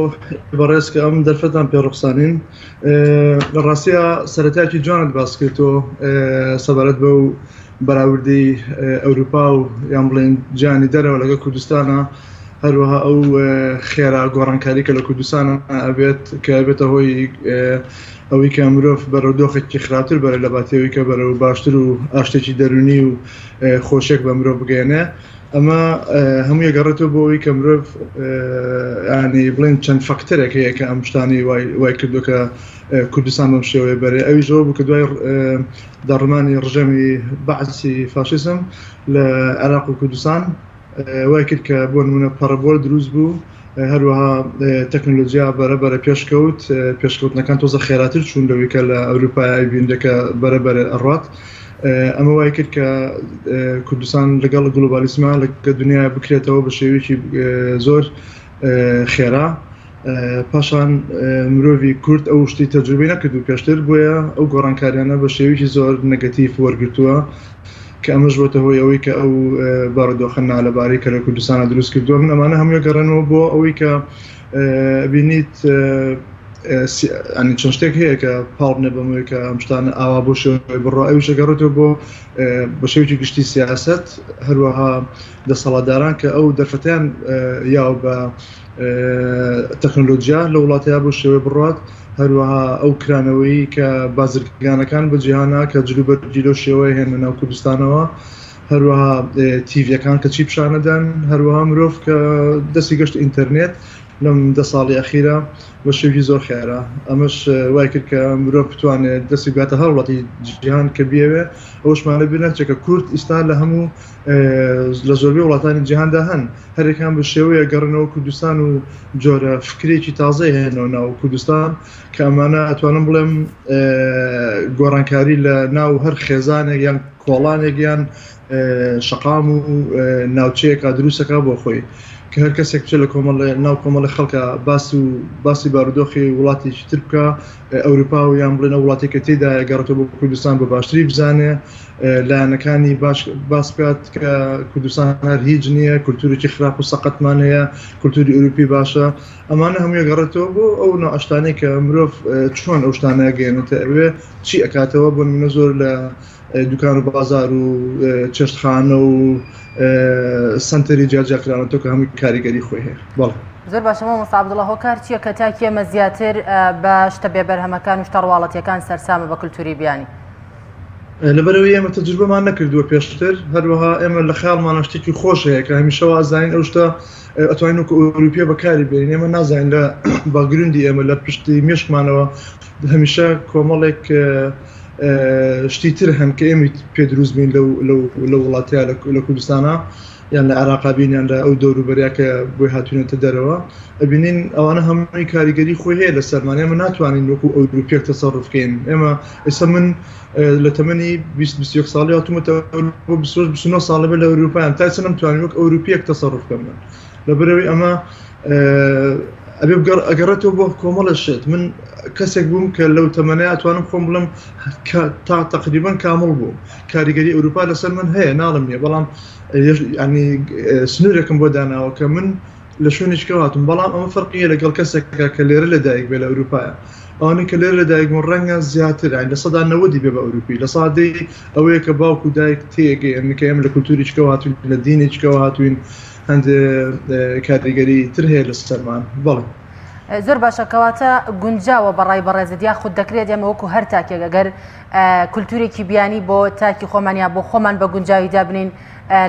بەڕێز کە ئەم دەرفەتان پێڕوخسانین. لە ڕاستیە سەرەتایەکی جوانت باس کردەوە سەبارەت بە و بەراوردی ئەوروپا و یان بڵێن جیهانی دەرەوە لەگەڵ کوردستانە، هەروەها ئەو خێرا گۆڕانکاری کە لە کوردستانە ئەبێت کە بێتە هۆی ئەوەی کە مرۆڤ بەرەو دۆخێکی خراپتر بەرە لە باتەوەی کە بەرەو باشتر و ئاشتێکی دەرونی و خۆشێک بە مرۆڤ بگەێنێ. ئەمە هەموو یەگەڕێتەوە بۆ ئەوەی کە مرۆڤ ینی بڵێن چەند فەکتەرێک هەیە کە ئەم شتانی وای کردو کە کوردستان بەم شێوەیە بەرێ. ئەوی زۆر بوو کە دوای داڕمانی ڕژەمی بەعسی فاشیزم لە عێراق و کوردستان وای کرد کە بۆ نمونە پەڕەبۆر دروست بوو، هەروەها تەکنۆلۆژیا بەرەبەرە پێشکەوتنەکان تۆزە خێراتر چوون لەوەی کە لە ئەوروپای بینندەکە بەرەبەرە ئەڕات. ئەمە وای کرد کە کوردستان لەگەڵ گلۆبالیسمان لە دنیا بکرێتەوە بە شێوەیەکی زۆر خێرا. پاشان مرۆڤی کورد ئەو شتی تەجروبەی نەکردو پێشتر، بۆیە ئەو گۆڕانکاریانە بە شێوەیەکی زۆر نەگەتیڤ وەرگرتووە کە ئەمەش بۆتە هۆی ئەوەی کە ئەو بارودۆخەنە لەبارەی کە لە کوردستانە دروست کردووە. من ئەمانە هەمووی گەڕێنەوە بۆ ئەوەی کە بینیت چەند شتێک هەیە کە پاڵ بنێ بەمەوەی کە ئەم شتانە ئاوا بۆ شێوەی بڕۆ ئەویش گەڕێتەوە بۆ بە شێوەیەکی گشتی سیاست، هەروەها دەسەڵاتداران کە ئەو دەرفەتیان یاو بە تەکنۆلۆژیا لە وڵاتەیە بۆ شێوەی بڕات، هەروەها ئەو کرانەوەی کە بازرگانەکان بە جیهانە کە جلوبەرگی لەو شێوەیە هێنە ناو کوردستانەوە، هەروەها تیڤیەکان کە چی پیشانەدەن، هەروەها مرۆڤ کە دەستی گەشت ئینتەرنێت لەم 10 ساڵی ئەخیرە بە شێوی زۆر خێرا. ئەمەش وای کرد کە مرۆڤ بتوانێت دەستی بگاتە هەر وڵاتی جیهان کە بیەوێ. ئەوشمانە بینێت چێکە کورد ئیستا لە هەموو لە زۆربەی وڵاتانی جیهاندا هەن، هەرێکان بە شێوەیە گەڕنەوە کوردستان و جۆرە فکرێکی تازەی هێنەوە ناو کوردستان کە ئەمانە ئەتوانم بڵێم گۆڕانکاری لە ناو هەر خێزانێک یان کۆڵانێک یان شەقام و ناوچەیەکە دروستەکە بۆ خۆی کە هەر کەسێک بچێت لە ناو کۆمەڵی خەڵکە باسی بارودۆخی وڵاتێکی تر بکە ئەوروپا و یان بڵێنە وڵاتی کە تێدا گەڕێتەوە بۆ کوردستان بە باشتری بزانێ، لایەنەکانی باس بکات کە کوردستان هەر هیچ نییە، کولتورێکی خراپ و سەقەتمان هەیە، کولتوری ئەوروپی باشە. ئەمانە هەمووی گەڕێتەوە بۆ ئەو ناوئەشتانەی کە مرۆڤ چۆن ئەو شتانە گەێنێتە ئەوێ چی ئەکاتەوە بۆ منە زۆر لە دوکان و بازار و چێشتخانە و سنتەری جیاجاکرانەوە کە هەمووی کاریگەری خۆی هەیە. بەڵێ زۆر باشەمە مۆستا عەبدوڵڵا هۆکار چییە کە تاکی ئێمە زیاتر بە شتە بێبەرهەمەکان و شتە ڕواڵەتیەکان سەرسامە بە کولتوری بیانی؟ لەبەرەوەی ئێمە تەجروبەمان نەکردووە پێشتر، هەروەها ئێمە لە خەیاڵمانە شتێکی خۆش هەیە کە هەمیشەوە ئازانین ئەو شتە ئەتوانین وەکو ئەوروپیە بەکاری بێنین. ئێمە نازانین لە باگروندی ئێمە لە پشتی مێشکمانەوە هەمیشە کۆمەڵێک شتی تر هەن کە ئێمە پێ دروست بین لە وڵاتەیە لە کوردستانە یان لە عێراقا بین یان لە ئەو دەوروبەریا کە بۆی هاتوونێتە دەرەوە، ئەبینین ئەوانە هەمووی کاریگەری خۆی هەیە لە سەرمان. ئێمە ناتوانین وەکو ئەوروپیەک تەسەڕف بکەین. ئێمە ئێستا من لە تەمەنی 20 ساڵی هاتوومەتەوە بۆ 29 ساڵە بێ لە ئەوروپایان تا ئێستا نەمتوانین وەک ئەوروپیەک تەسەڕف بکەم. لەبەرەوەی ئەمە ئەبێ ئەگەڕێتەوە بۆ کۆمەڵە شت. من کەسێک بووم کە لەو تەمەنەیە ئەتوانم خۆم بڵم تا تقریبا کامڵ بووم. کاریگەری ئەوروپا لەسەر من هەیە، ناڵم نییە، بەڵام ینی سنوورێکم بۆ داناوە کە من لە شوێنێکەوە هاتم. بەڵام ئەمە فەرقیە لەگەڵ کەسێکە کە لێرە لەدایک بێ لە ئەوروپایە. ئەوانەی کە لێرە لەدایک بوون ڕەنگە زیاتر لە 90 بێ بە ئەوروپی، لە سادەی ئەوەیە کە باوکو دایک تێگەیەن کە ئێمە لە کولتوریچکەوە هاتوین، لە دینێکەوە هاتوین، هەندێ کاریگەری تر هەیە لە سەرمان. بەڵێ زۆر باشە، کەواتە گونجاوە بەڕای بەڕێزت یا خود دەکرێت ئێمە وەکو هەر تاکێک ئەگەر کولتورێکی بیانی بۆ تاکی خۆمان یا بۆ خۆمان بە گونجاوی دابنین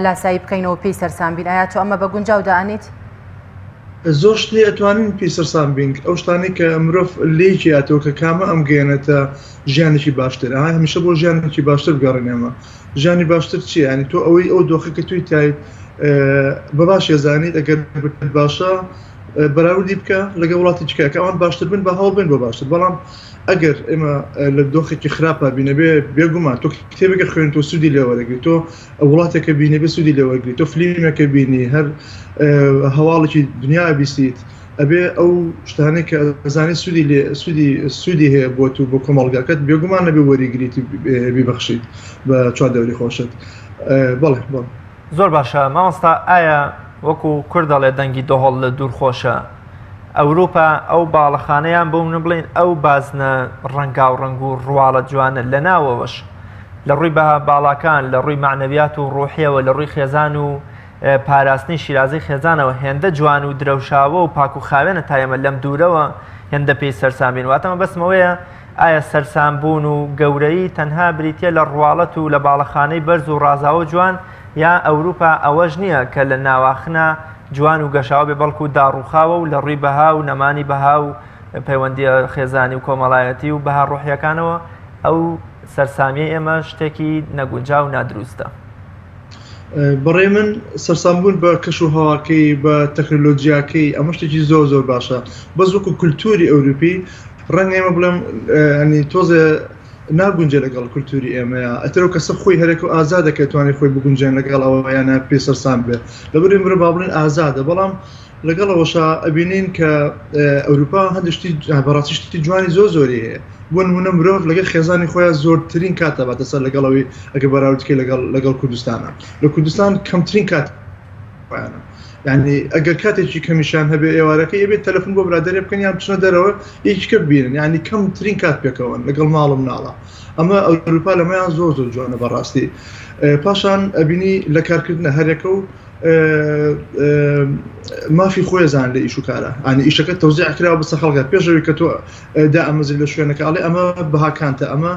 لاسایی بکەینەوە پێی سەرسام بین. ئایا تۆ ئەمە بە گونجاو دائنیت؟ زۆر شتی ئەتوانین پێی سەرسام بین. ئەو شتانی کە مرۆڤ لێکی هاتەوە کە کامە ئەم گەێنێتە ژیانێکی باشتر، هەمیشە بۆ ژیانێکی باشتر بگەڕین. ئێمە ژیانی باشتر چیە؟ ینی تۆ ئەوەی ئەو دۆخەکە توی تایت بە باش ێزانیت ئەگەر باشە بەراوردی بکە لەگە وڵاتی چکە کە ئەوان باشتر بن بە هەڵ بن بۆ باشتر بەڵام ئەگەر ئێمە لە دۆخێکی خراپە بینە بێگومان تۆ کتێبێکە خوێن تۆ سوودی لێوەرەگری تۆ وڵاتێکە بینێ بێ سوودی لێوەرگری تۆ فلیمێکە بینی هەر هەواڵێکی دنیا بیستیت ئەبێ ئەو شتانەی کە ئەزانێت سوودی هەیە بۆ تو بۆ کۆمەڵگاکەت بێگومان نەبێ وەریگریتی بیبەخشیت بە چوار دەوری خۆشت. بەڵێ زۆر باشە مامۆستا ئایا وەکو کورد دەڵێ دەنگی دۆهۆڵ لە دوور خۆشە ئەوروپا ئەو باڵەخانەیان بۆ منە بڵێن ئەو بازنە ڕەنگا و ڕنگ و ڕواڵە جوانە لە ناوەوەش لە ڕووی بە باڵاکان لە ڕووی معنەویات و ڕۆحیەوە لە ڕووی خێزان و پاراستنی شیرازی خێزانەوە هێندە جوان و درەوشاوە و پاک و خاوێنە تایەمە لەم دوورەوە هێندە پێی سەرسامبین واتەمە بەسمەوەیە ئایا سەرسامبوون و گەورەی تەنها بریتە لە ڕواڵەت و لە باڵەخانەی بەرز و ڕازاوە جوان یا ئەوروپا ئەوەش نییە کە لە ناواخنا جوان و گەشاوە بێ بەڵکو و داڕوخاوە و لە ڕووی بەها و نەمانی بەها و پەیوەندیە خێزانی و کۆمەڵایەتی و بەها ڕۆحیەکانەوە ئەو سەرسامیە ئێمە شتێکی نەگونجا و نادروستە. بەڕێ من سەرسامبوون بە کەش و هەواکەی بە تەکنۆلۆجیاکەی ئەمە شتێکی زۆر باشە بەس وەکو کولتوری ئەوروپی ڕەنگە ئێمە بڵێم ئەنی تۆزێ ناگونجێ لەگەڵ کولتوری ئێمەیە ئەتەرەوە کەسە خۆی هەرێک و ئازا دەکەێت توانێت خۆی بگونجێن لەگەڵ ئەوە یانە پێ سەرسام بێت لەبەرێ مرە با بڵێن ئازادە بەڵام لەگەڵەوەشە ئەبینین کە ئەوروپا هەندشتی بەڕاستیشتی جوانی زۆری هەیە بۆ نمونە مرۆڤ لەگەڵ خێزانی خۆیان زۆرترین کاتە باتە سەر لەگەڵەوەی ئەگە بەراوردکەی لەگەڵ کوردستانە لە کوردستان کەمترین کات یعنی ئەگەر کاتێکی کەمیشان هەبێ ئێوارەکە یەبێت تەلەفۆن بۆ برادێ بکەن یان بچنە دەرەوە یەکیکە ببینن یعنی کەمترین کات پێکەوەن لەگەڵ ماڵم ناڵە ئەمە ئەوروپا لەمەیان زۆر جوانە بەڕاستی پاشان ئەبینی لە کارکردنە هەرێکە و مافی خۆیزان لە ئیش و کارە ئانی ئیشەکە تەوزیع کراوە بەسەر خەڵکە پێشەوەی کە تۆ دائەمەزی لە شوێنەکە ئەڵێ ئەمە بەهاکانتە ئەمە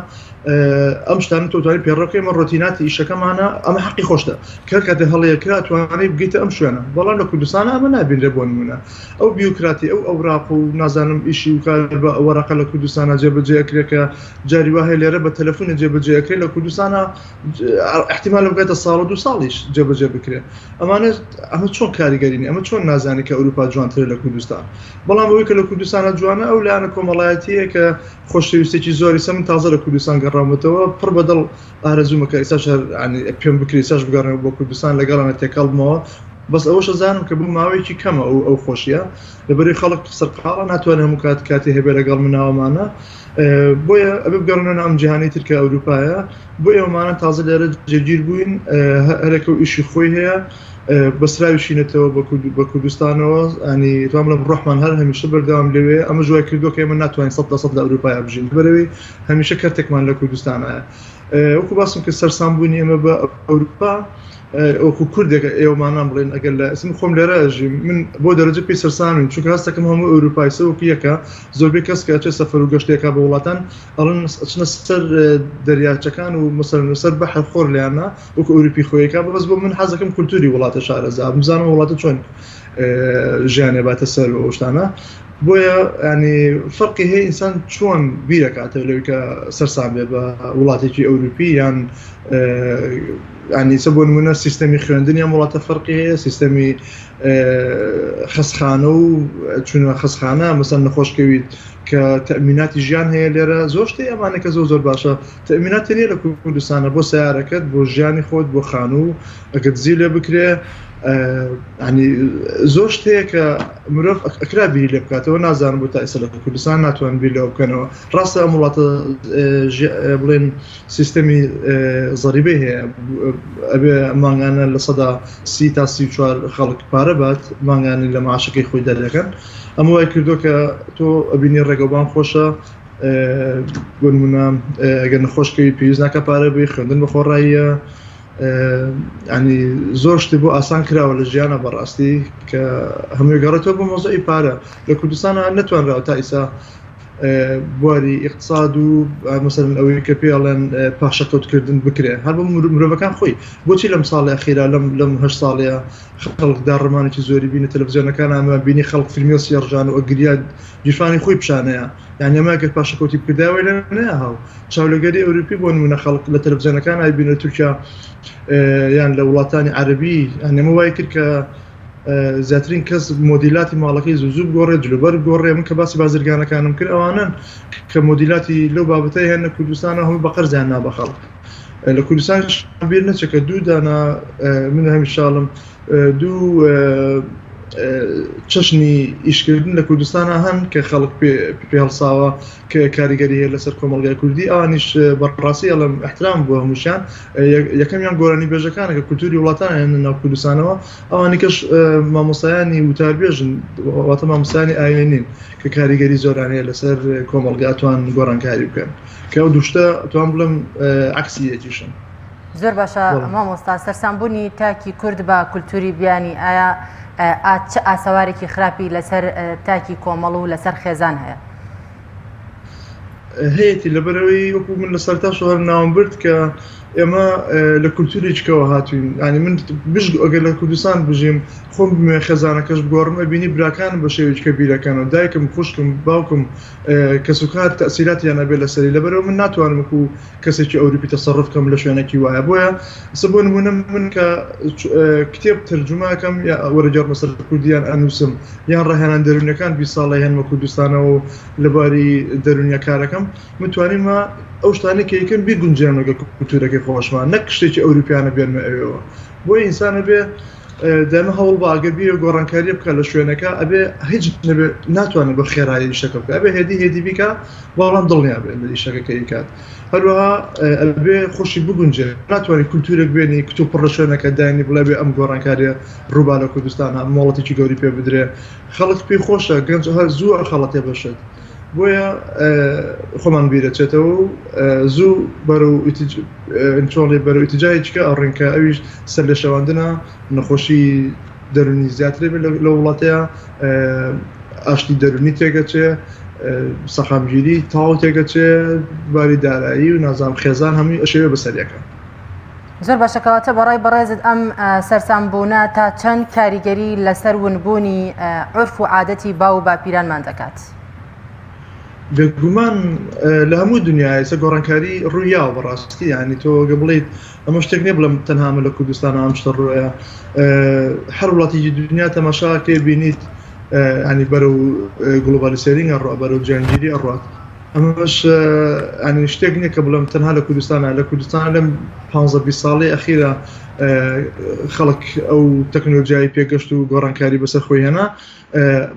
ئەم شتانە تۆتوانی پێڕۆکەی مە ڕۆتیناتی ئیشەکەمانە ئەمە حەقی خۆشتە کار کاتێ هەڵەیەکرا توانانی بگەیتە ئەم شوێنە بەڵام لە کوردستانە ئەمە نابینرێ بۆ نمونە ئەو بیوکراتی ئەو ئەوراق و نازانم ئیشی و کار بە وەرەقە لە کوردستانە جێبەجێکرێکە جاری وهەیە لێرە بە تەلەفۆنە جێبەجێکرێت لە کوردستانە احتیمال بگاتە ساڵ و 2 ساڵیش جێبەجێ بکرێت ئەمە چۆن کاریگەرینی ئەمە چۆن نازانی کە ئەوروپا جوانترە لە کوردستان بەڵام ئەوەی کە لە کوردستانە جوانە ئەو لایەنە کۆمەڵایەتیە کە خۆشەویستێکی زۆری سە من تازە لە کوردستان گەڕامەتەوە پڕ بەدڵ ئارەزوومەکە ئێستاش ینی پێم بکری ساش بگەڕێنەوە بۆ کوردستان لەگەڵانە تێکەڵبمەوە بەس ئەوەشە زانم کە بوو ماوەیەکی کەمە ئەو خۆشیە لەبەری خەڵک سەرقاڵە ناتوانێت هەموو کاتی هەبێ لەگەڵ مناوەمانە بۆیە ئەبێ بگەڕێنە ئەم جیهانی ترکە ئەوروپایە بۆ ئێوەمانە تازە لێرە جێگیر بووین هەرێکە و ئیشی خۆی هەیە بەسراویشینێتەوە بە کوردستانەوە ئەنی توام لە ڕۆحمان هەر هەمیشە بەردەوام لەوێ ئەمە ژوای کردو کە ئێمە ناتوانین 100% لە ئەوروپای بژین بەرەوەی هەمیشە کەرتێکمان لە کوردستانە وەکو باسم کە سەرسامبوونی ئێمە بە ئەوروپا ئەوکو کوردێک ئێوەمانان بڵێن ئەگەر لە ئەسم خۆم لێرە ئەژیم من بۆ دەرەجە پێی سەرسامین چونکە هەستەکەم هەموو ئەوروپای سەوەکی یەکە زۆربەی کەس کە چێ سەفەر و گەشتێکا بە وڵاتان ئەڵێن چنە سەر دەریاچەکان و مەسەڵەن سەر بەحر خۆر لیانە وەکو ئەوروپی خۆیەکە بەس بۆ من حەزەکەم کولتوری وڵاتە شارەزا بزانم وڵاتە چۆن ژیانێ باتە سەر ئەو شتانە بۆیە ینی فەرقی هەیە ئینسان چۆن بیرەکاتەوە لەوەی کە سەرسام بێ بە وڵاتێکی ئەوروپی یان ینی سە بۆ نمونە سیستەمی خوێندنی ئەم وڵاتە فەرقی هەیە سیستەمی خەسخانە و چونە خەسخانە مەسەڵەن نەخۆشکەویت کە تەمیناتی ژیان هەیە لێرە زۆر شتێ ئەمانەکە زۆر باشە تەمیناتی نیە لە کوردستانە بۆ سیارەکەت بۆ ژیانی خۆت بۆ خانوو ئەگەر دزی لێ بکرێ ینی زۆر شتەیە کە مرۆڤ ئەکرا بیری لێ بکاتەوە نازانم بۆ تا ئێستا لە کوردستان ناتوان بیر لێ بکەنەوە ڕاستە ئەم وڵاتە بڵێن سیستەمی زەریبەی هەیە ئەبێ مانگانە لە سەدا 30 تا 34 خەڵک پارە بات مانگانی لە معاشەکەی خۆی دەرەکەن ئەمە وای کردو کە تۆ ئەبینی ڕێگەوبان خۆشە بۆ نمونە ئەگەر نەخۆشکەوی پێویست ناکە پارە بێ خوێندن بە خۆڕاییە ینی زۆر شتی بۆ ئاسان کراوە لە ژیانە بەڕاستی کە هەمووی گەڕێتەوە بۆ مۆزەی پارە لە کوردستانە نەتوانراوە تا ئیسا بواری اقتصاد و مەسەڵەن ئەوەی کە پێڵێن پاشەکەوتکردن بکرێ هەر بۆ مرۆڤەکان خۆی بۆچی لەم ساڵی ئەخیرا لەم 8 ساڵەیە خەڵکدا ڕمانێکی زۆری بینە تەلەڤیزیۆنەکان ئەمە بینی خەڵک فیلمی سێڕژان و ئەگریا جیرفانی خۆی پیشانەیە یعنی ئەمە گەر پاشەکەوتی بکرداوی لە نەیە هاو چاولەگەری ئەوروپی بۆ نمونە خەڵک لە تەلەڤیزیۆنەکان ئای بینە تورکیا یان لە وڵاتانی عەربی ئەنەمە وای کرد کە زیاترین کەس مۆدیلاتی ماڵەکەی زوو بگۆڕێ جلوبەر گۆڕێ من کە باسی بازرگانەکانم کرد ئەوانن کە مۆدیلاتی لەو بابەتەی هێن لە کوردستانە هەموو بە قەرزیان نا بە خەڵک لە کوردستان بیر نەچێکە دوو دانا من هەمیشاڵم دوو چەشنی ئیشکردن لە کوردستانە هەن کە خەڵک پێ هەڵساوە کە کاریگەری هەیە لەسەر کۆمەڵگای کوردی ئەوانیش بەڕاستی ئەڵم احترام بۆ هەمووشیان یەکەمیان گۆرانی بێژەکانە کە کولتوری وڵاتانە هێنن ناو کوردستانەوە ئەوانی کەش مامۆستایانی وتاربێژن واتە مامۆستایانی ئاوێنین کە کاریگەری زۆران هەیە لەسەر کۆمەڵگا ئەتوان گۆڕانکاری بکەن کە ئەو دوشتە ئەتوان بڵم عەکسی یەکیشن. زۆر باشە مامۆستا سەرسامبوونی تاکی کورد بە کولتوری بیانی ئایا چه ئاسەوارێکی خراپی لەسەر تاکی کۆمەڵ و لەسەر خێزان هەیە؟ هەیەی لەبەرەوەی وەکو من لە سەرتا شوهر ناوم برد کە ئێمە لە کولتوریچکەوە هاتوین ینی من بژ ئەگەر لە کوردستان بژیم خۆم بمێ خێزانەکەش بگۆڕمە بینی براکانم بە شێوەیەکە بیرەکانەوە دایکم خوشکم باوکم کەسوکار تەسیراتیان هەبێت لەسەری لەبەرەوە من ناتوانم وەکو کەسێکی ئەوروپی تەسەڕف بکەم لە شوێنێکی وایە بۆیە بۆ نمونە من کە کتێب تەرجومەکەم یا وەرەجێڕمە سەر کوردیان ئەنووسم یان ڕاهێنان دەرونیەکان 20 ساڵی هەنمە کوردستانەوە لەباری دەرونیا کارەکەم متوانیمە ئەو شتانی کە یەکەم بیرگونجێن لەگەڵ کولتورەکەی خۆشمان نەک شتێکی ئەوروپیانە بێنمە ئەوێەوە بۆی ئینسانە بێ دەمە هەوڵ بە ئەگەر بیە گۆڕانکاری بکە لە شوێنەکە ئەبێ هیچ ناتوانێت بە خێرایی شەکە بکە ئەبێ هێدی بیکە بەڵام دڵنیا بێن لە شەکەکە کات هەروەها ئەبێ خۆشی بگونجێ ناتوانێت کولتورێک بێنی کتتو پڕ لە شوێنەکە داینی بڵێ بێ ئەم گۆڕانکاریە ڕووبا لە کوردستان مۆڵەتێکی گەوری پێ بدرێ خەڵک پێی خۆشە گەنج هەر زوو خەڵەتێ بەشێت بۆیە خۆمان بیرەچێتەوە زوو چۆڵێ بەرەو ئیتیجایکە ئەڕێنکە ئەویش سەر لە شەواندنە نەخۆشی دەرونی زیاترێ لە وڵاتەیە ئاشتی دەرونی تێگەچێ سەخامگیری تاو تێگەچێ باری دارایی و نازام خێزان هەمووی ئەشێوێ بەسەریەکە. زۆر باشەکەواتە بەڕای بەڕێزت ئەم سەرسامبوونە تا چەند کاریگەری لەسەر ونبوونی عورف و عادەتی باو و باپیرانمان دەکات؟ بێگومان لە هەموو دنیای سە گۆڕانکاری ڕوویاوە بەڕاستی ینی تۆ گە بڵیت ئەمە شتێک نیە بڵم تەنهامە لە کوردستان ئەم شتە ڕوویە هەر وڵاتێکی دنیا تەماشاکێ بینیت ینی بەرەو گلۆبالیسێرینگە ڕۆ بەرەو جیهانگیری ئەڕات ئەمەش ینی شتێک نییە کە بڵم تەنها لە کوردستانە لە کوردستان لەم 15-20 ساڵی ئەخیرە خەڵک ئەو تەکنۆلۆژیای پێگەشت و گۆڕانکاری بەسەر خۆی هێنا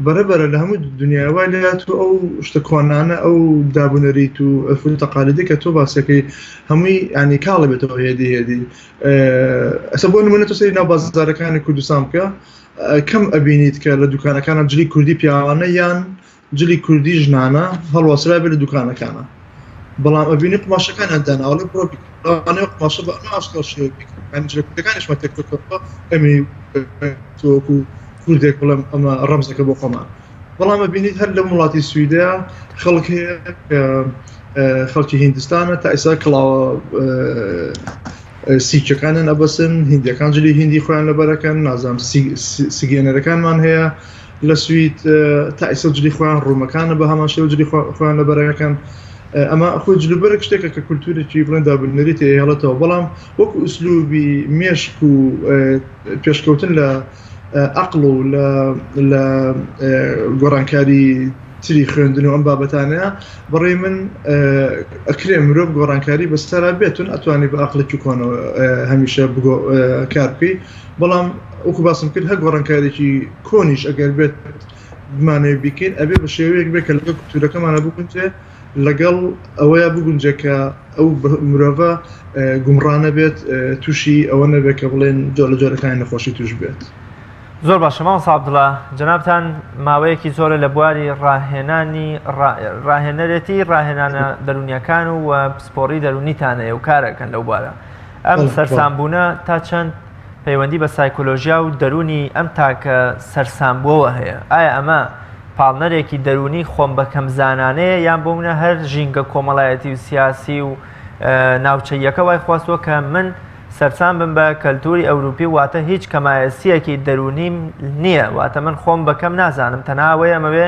بەرەبەرە لە هەموو دنیاوای لات و ئەو شتە کۆنانە ئەو دابوونەریت و ئەفون تەقالیدی کە تۆ باسەکەی هەمووی ینی کاڵە بێتەوە هێدی ئەسە بۆ نمونە تۆ سەری ناو بازارەکانی کوردستان بکە کەم ئەبینیت کە لە دوکانەکانە جلی کوردی پیاوانە یان جلی کوردی ژنانە هەڵواسرا بێت لە دوکانەکانە بەڵام ئەبینی قماشەکانیان داناوڵی بڕۆبیوانەیە قماشە بە ئاسکەڵ شێوەکانیشمە تێکەوە ئەمی تۆکو کوردێک بڵم ئەمە ڕەمزەکە بۆ خۆمان بەڵام ئەبینیت هەر لە وڵاتی سویدەیە خەڵک هەیە خەڵکی هیندستانە تا ئێستا کڵاوە سیکەکانیان ئەبەسن هیندیەکان جلی هیندی خۆیان لەبەرەکەن نازام سیگێنەرەکانمان هەیە لە سوید تا ئێستا جلی خۆیان ڕوومەکانە بە هەمان شێوە جلی خۆیان لەبەرەکەن ئەمە خۆی جلوبەرێک شتێکە کە کولتورێکی بڵێن دابنەری تێهێڵێتەوە بەڵام وەکو ئوسلوبی مێشک و پێشکەوتن لە عقل و لە گۆڕانکاری تری خوێندن و ئەم بابەتانەیە بەڕێ من ئەکرێ مرۆڤ گۆڕانکاری بەستەرا بێتون ئەتوانی بە عقلێکی کۆنەوە هەمیشە کار بکەی بەڵام وەکو باسم کرد هەر گۆڕانکارێکی کۆنیش ئەگەر بێت بمانەوە بیکەین ئەبێ بە شێوەیەک بێت کە لەگەڵ کولتورەکەمانە بگونجێ لەگەڵ ئەوەیە بگونجێ کە ئەو مرۆڤە گومڕانە بێت تووشی ئەوە نەبێت کە بڵێن جۆرە جۆرەکانی نەخۆشی توش بێت. زۆر باشە مامۆستا عەبدوڵڵا جەنابتان ماوەیەکی زۆرە لە بواری ڕاهێنەرێتی ڕاهێنانە دەرونیەکان و پسپۆڕی دەرونیتانەیە و کارەکەن لەو بوارە ئەم سەرسامبوونە تا چەند پەیوەندی بە سایکۆلۆژیا و دەرونی ئەم تاکە سەرسامبووەوە هەیە ئایا ئەمە پاڵنەرێکی دەرونی خۆم بە کەم زانانەیە یان بۆ منە هەر ژینگە کۆمەڵایەتی و سیاسی و ناوچەیەکە وای خواستووە کە من سەرسام بم بە کەلتوری ئەوروپی واتە هیچ کەمایەسیەکی دەرونیم نییە واتە من خۆم بەکەم نازانم تەناوەیە ئەمەوێ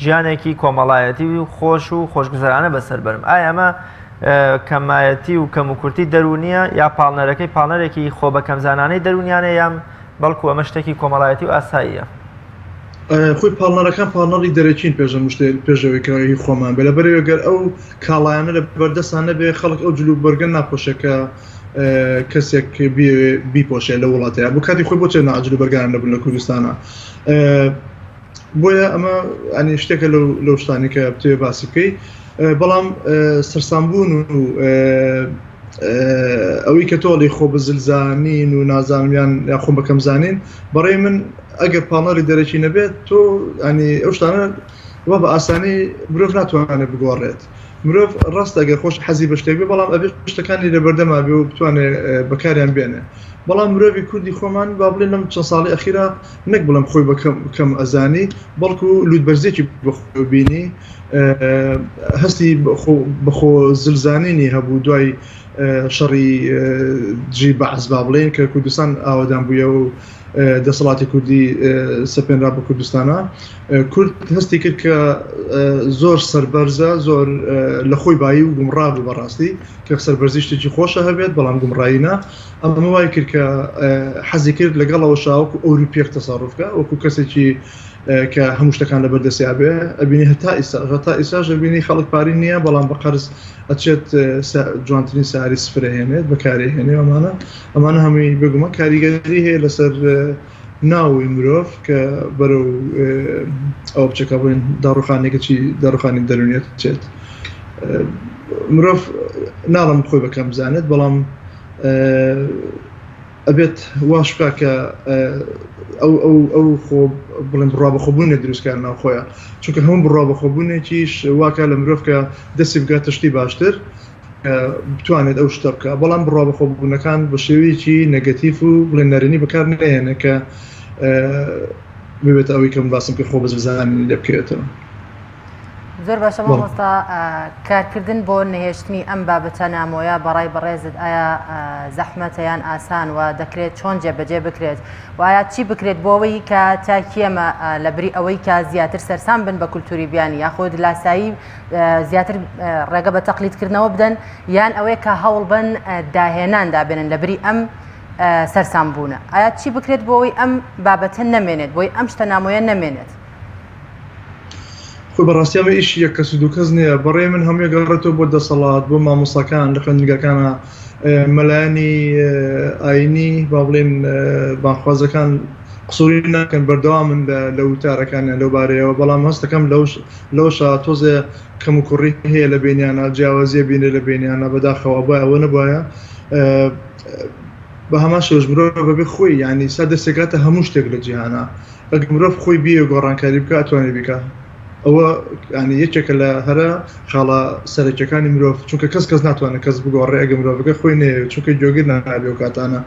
ژیانێکی کۆمەڵایەتی و خۆش و خۆشگوزەرانە بەسەر بەرم ئایا ئەمە کەمایەتی و کەم و کورتی دەرونیە یا پاڵنەرەکەی پاڵنەرێکی خۆ بە کەم زانانەی دەرونیانە یان بەڵکو ئەمە شتێکی کۆمەڵایەتی و ئاساییە. خۆی پاڵنەرەکان پاڵنەڕی دەرەچین پێشەوەی خۆمان بێ لە بەرەوەگەر ئەو کاڵایانە لە بەردەستان نەبێ خەڵک ئەو جلو بەرگەن ناپۆشەکە کەسێک بیپۆشێ لە وڵاتەیە بۆ کاتی خۆی بۆچێ ناجلو بەرگان نەبن لە کوردستانە. بۆیە ئەمە ئەنی شتێکە لەو شتانی کە بتوێ باسی بکەی بەڵام سەرسامبوون و ئەوەی کە تۆڵی خۆ بە زلزانین و نازانمیان یا خۆ بەکەم زانین بەڕێ من ئەگەر پاڵنەری دەرەکی نەبێت تۆ ئەنی ئەو شتانە وە بە ئاسانی مرۆڤ ناتوانێت بگۆڕێت. مرۆڤ ڕاست ئەگەر خۆش حەزی بە شتێک بێ بەڵام ئەبێ شتەکانی لە بەردەما بێ و بتوانێت بەکاریان بێنێ. بەڵام مرۆڤی کوردی خۆمان با بڵێن لەم چەند ساڵی ئەخیرا نەک بڵم خۆی بەکەم ئەزانی بەڵکو لوودبەرزێکی بەخۆ بینی هەستی بەخۆ زلزانینی هەبوو دوای شەڕی جی بەعز با بڵێن کە کوردستان ئاوادان بوویە و دەسەڵاتی کوردی سەپێنرا بە کوردستانە کورد هەستی کرد کە زۆر سەربەرزە زۆر لە خۆی بایی و گومڕا بوو بەڕاستی کە سەربەرزی شتێکی خۆشە هەبێت بەڵام گومڕاییە ئەمە وای کرد کە حەزی کرد لەگەڵەوە شاوەکو ئەوروپیەک تەسەڕوفکە وەکو کەسێکی کە هەموو شتەکان لە بەردەستیا بێ ئەبینی هەتا ئیساژ ئەبینی خەڵک پاری نییە بەڵام بە قەرز ئەچێت جوانترین ساری سفرەهێنێت بەکارهێنێ ئەمانە هەمووی بگومە کاریگەری هەیە لەسەر ناوی مرۆڤ کە بەرەو ئەو بچەکە بڵێن داڕوخانێکەی داڕوخانی دەرونێت چێت مرۆڤ ناڵم خۆی بەکەم بزانێت بەڵام ئەبێت واش بکە کە ئەو خۆ بڵێن بڕابەخۆبوونێ دروستکار ناوخۆیە چونکە هەموو بڕابەخۆبوونێکیش واکە لە مرۆڤ کە دەستی بگاتە شتی باشتر بتوانێت ئەو شتە بکە بەڵام بڕابەخۆبوونەکان بە شێوەیەکی نەگەتیڤ و بڵێن نەرێنی بەکار نهێنە کە ببێت ئەوەی کەم باسم کە خۆ بە زلزانانی لێ بکەوێتەوە. زۆر باشە مامۆستا کارکردن بۆ نهێشتنی ئەم بابەتە نامۆیە بەڕای بەڕێزت ئایا زەحمەتە یان ئاسان و دەکرێت چۆن جێبەجێ بکرێت و ئایا چی بکرێت بۆ ئەوەی کە تاکی ئەمە لەبری ئەوەی کە زیاتر سەرسام بن بە کولتوری بیانی یاخۆ لاسایی زیاتر ڕێگە بە تەقلیدکردنەوە بدەن یان ئەوەیە کە هەوڵ بن داهێنان دابێنن لەبری ئەم سەرسام بوونە ئایا چی بکرێت بۆ ئەوەی ئەم بابەتە نەمێنێت بۆی ئەم شتە نامۆیە نەمێنێت؟ خۆ بەڕاستیامە ئیشی یەک کەس و دوو کەس نییە بەڕێ من هەمووی گەڕێتەوە بۆ دەسەڵات بۆ مامۆستاکان لە خوێندنگەکانە مەلایانی ئاینی با بڵێن بانخوازەکان قسووری ناکەن بەردەوامن لە وتارەکانیان لەو بارەیەوە بەڵام هەستەکەم لەوشە تۆزێ کەم و کوڕی هەیە لە بینیانە جیاوازیە بینێ لە بینیانە بەداخەوە بە ئەوە نەبایە بە هەمان شێوەش مرۆڤ بەبێ خۆی یعنی سا دەستێکاتە هەموو شتێک لە جیهانە ئەگەر مرۆڤ خۆی بیە گۆڕانکاری بکە ئەتوانێت بیکە ئەوە ینی یەکێکە لە هەرە خاڵە سەرەکیەکانی مرۆڤ چونکە کەس ناتوانێت کەس بگۆڕێ ئەگە مرۆڤەکە خۆی نێ چونکە جۆگر نابێ و کاتانە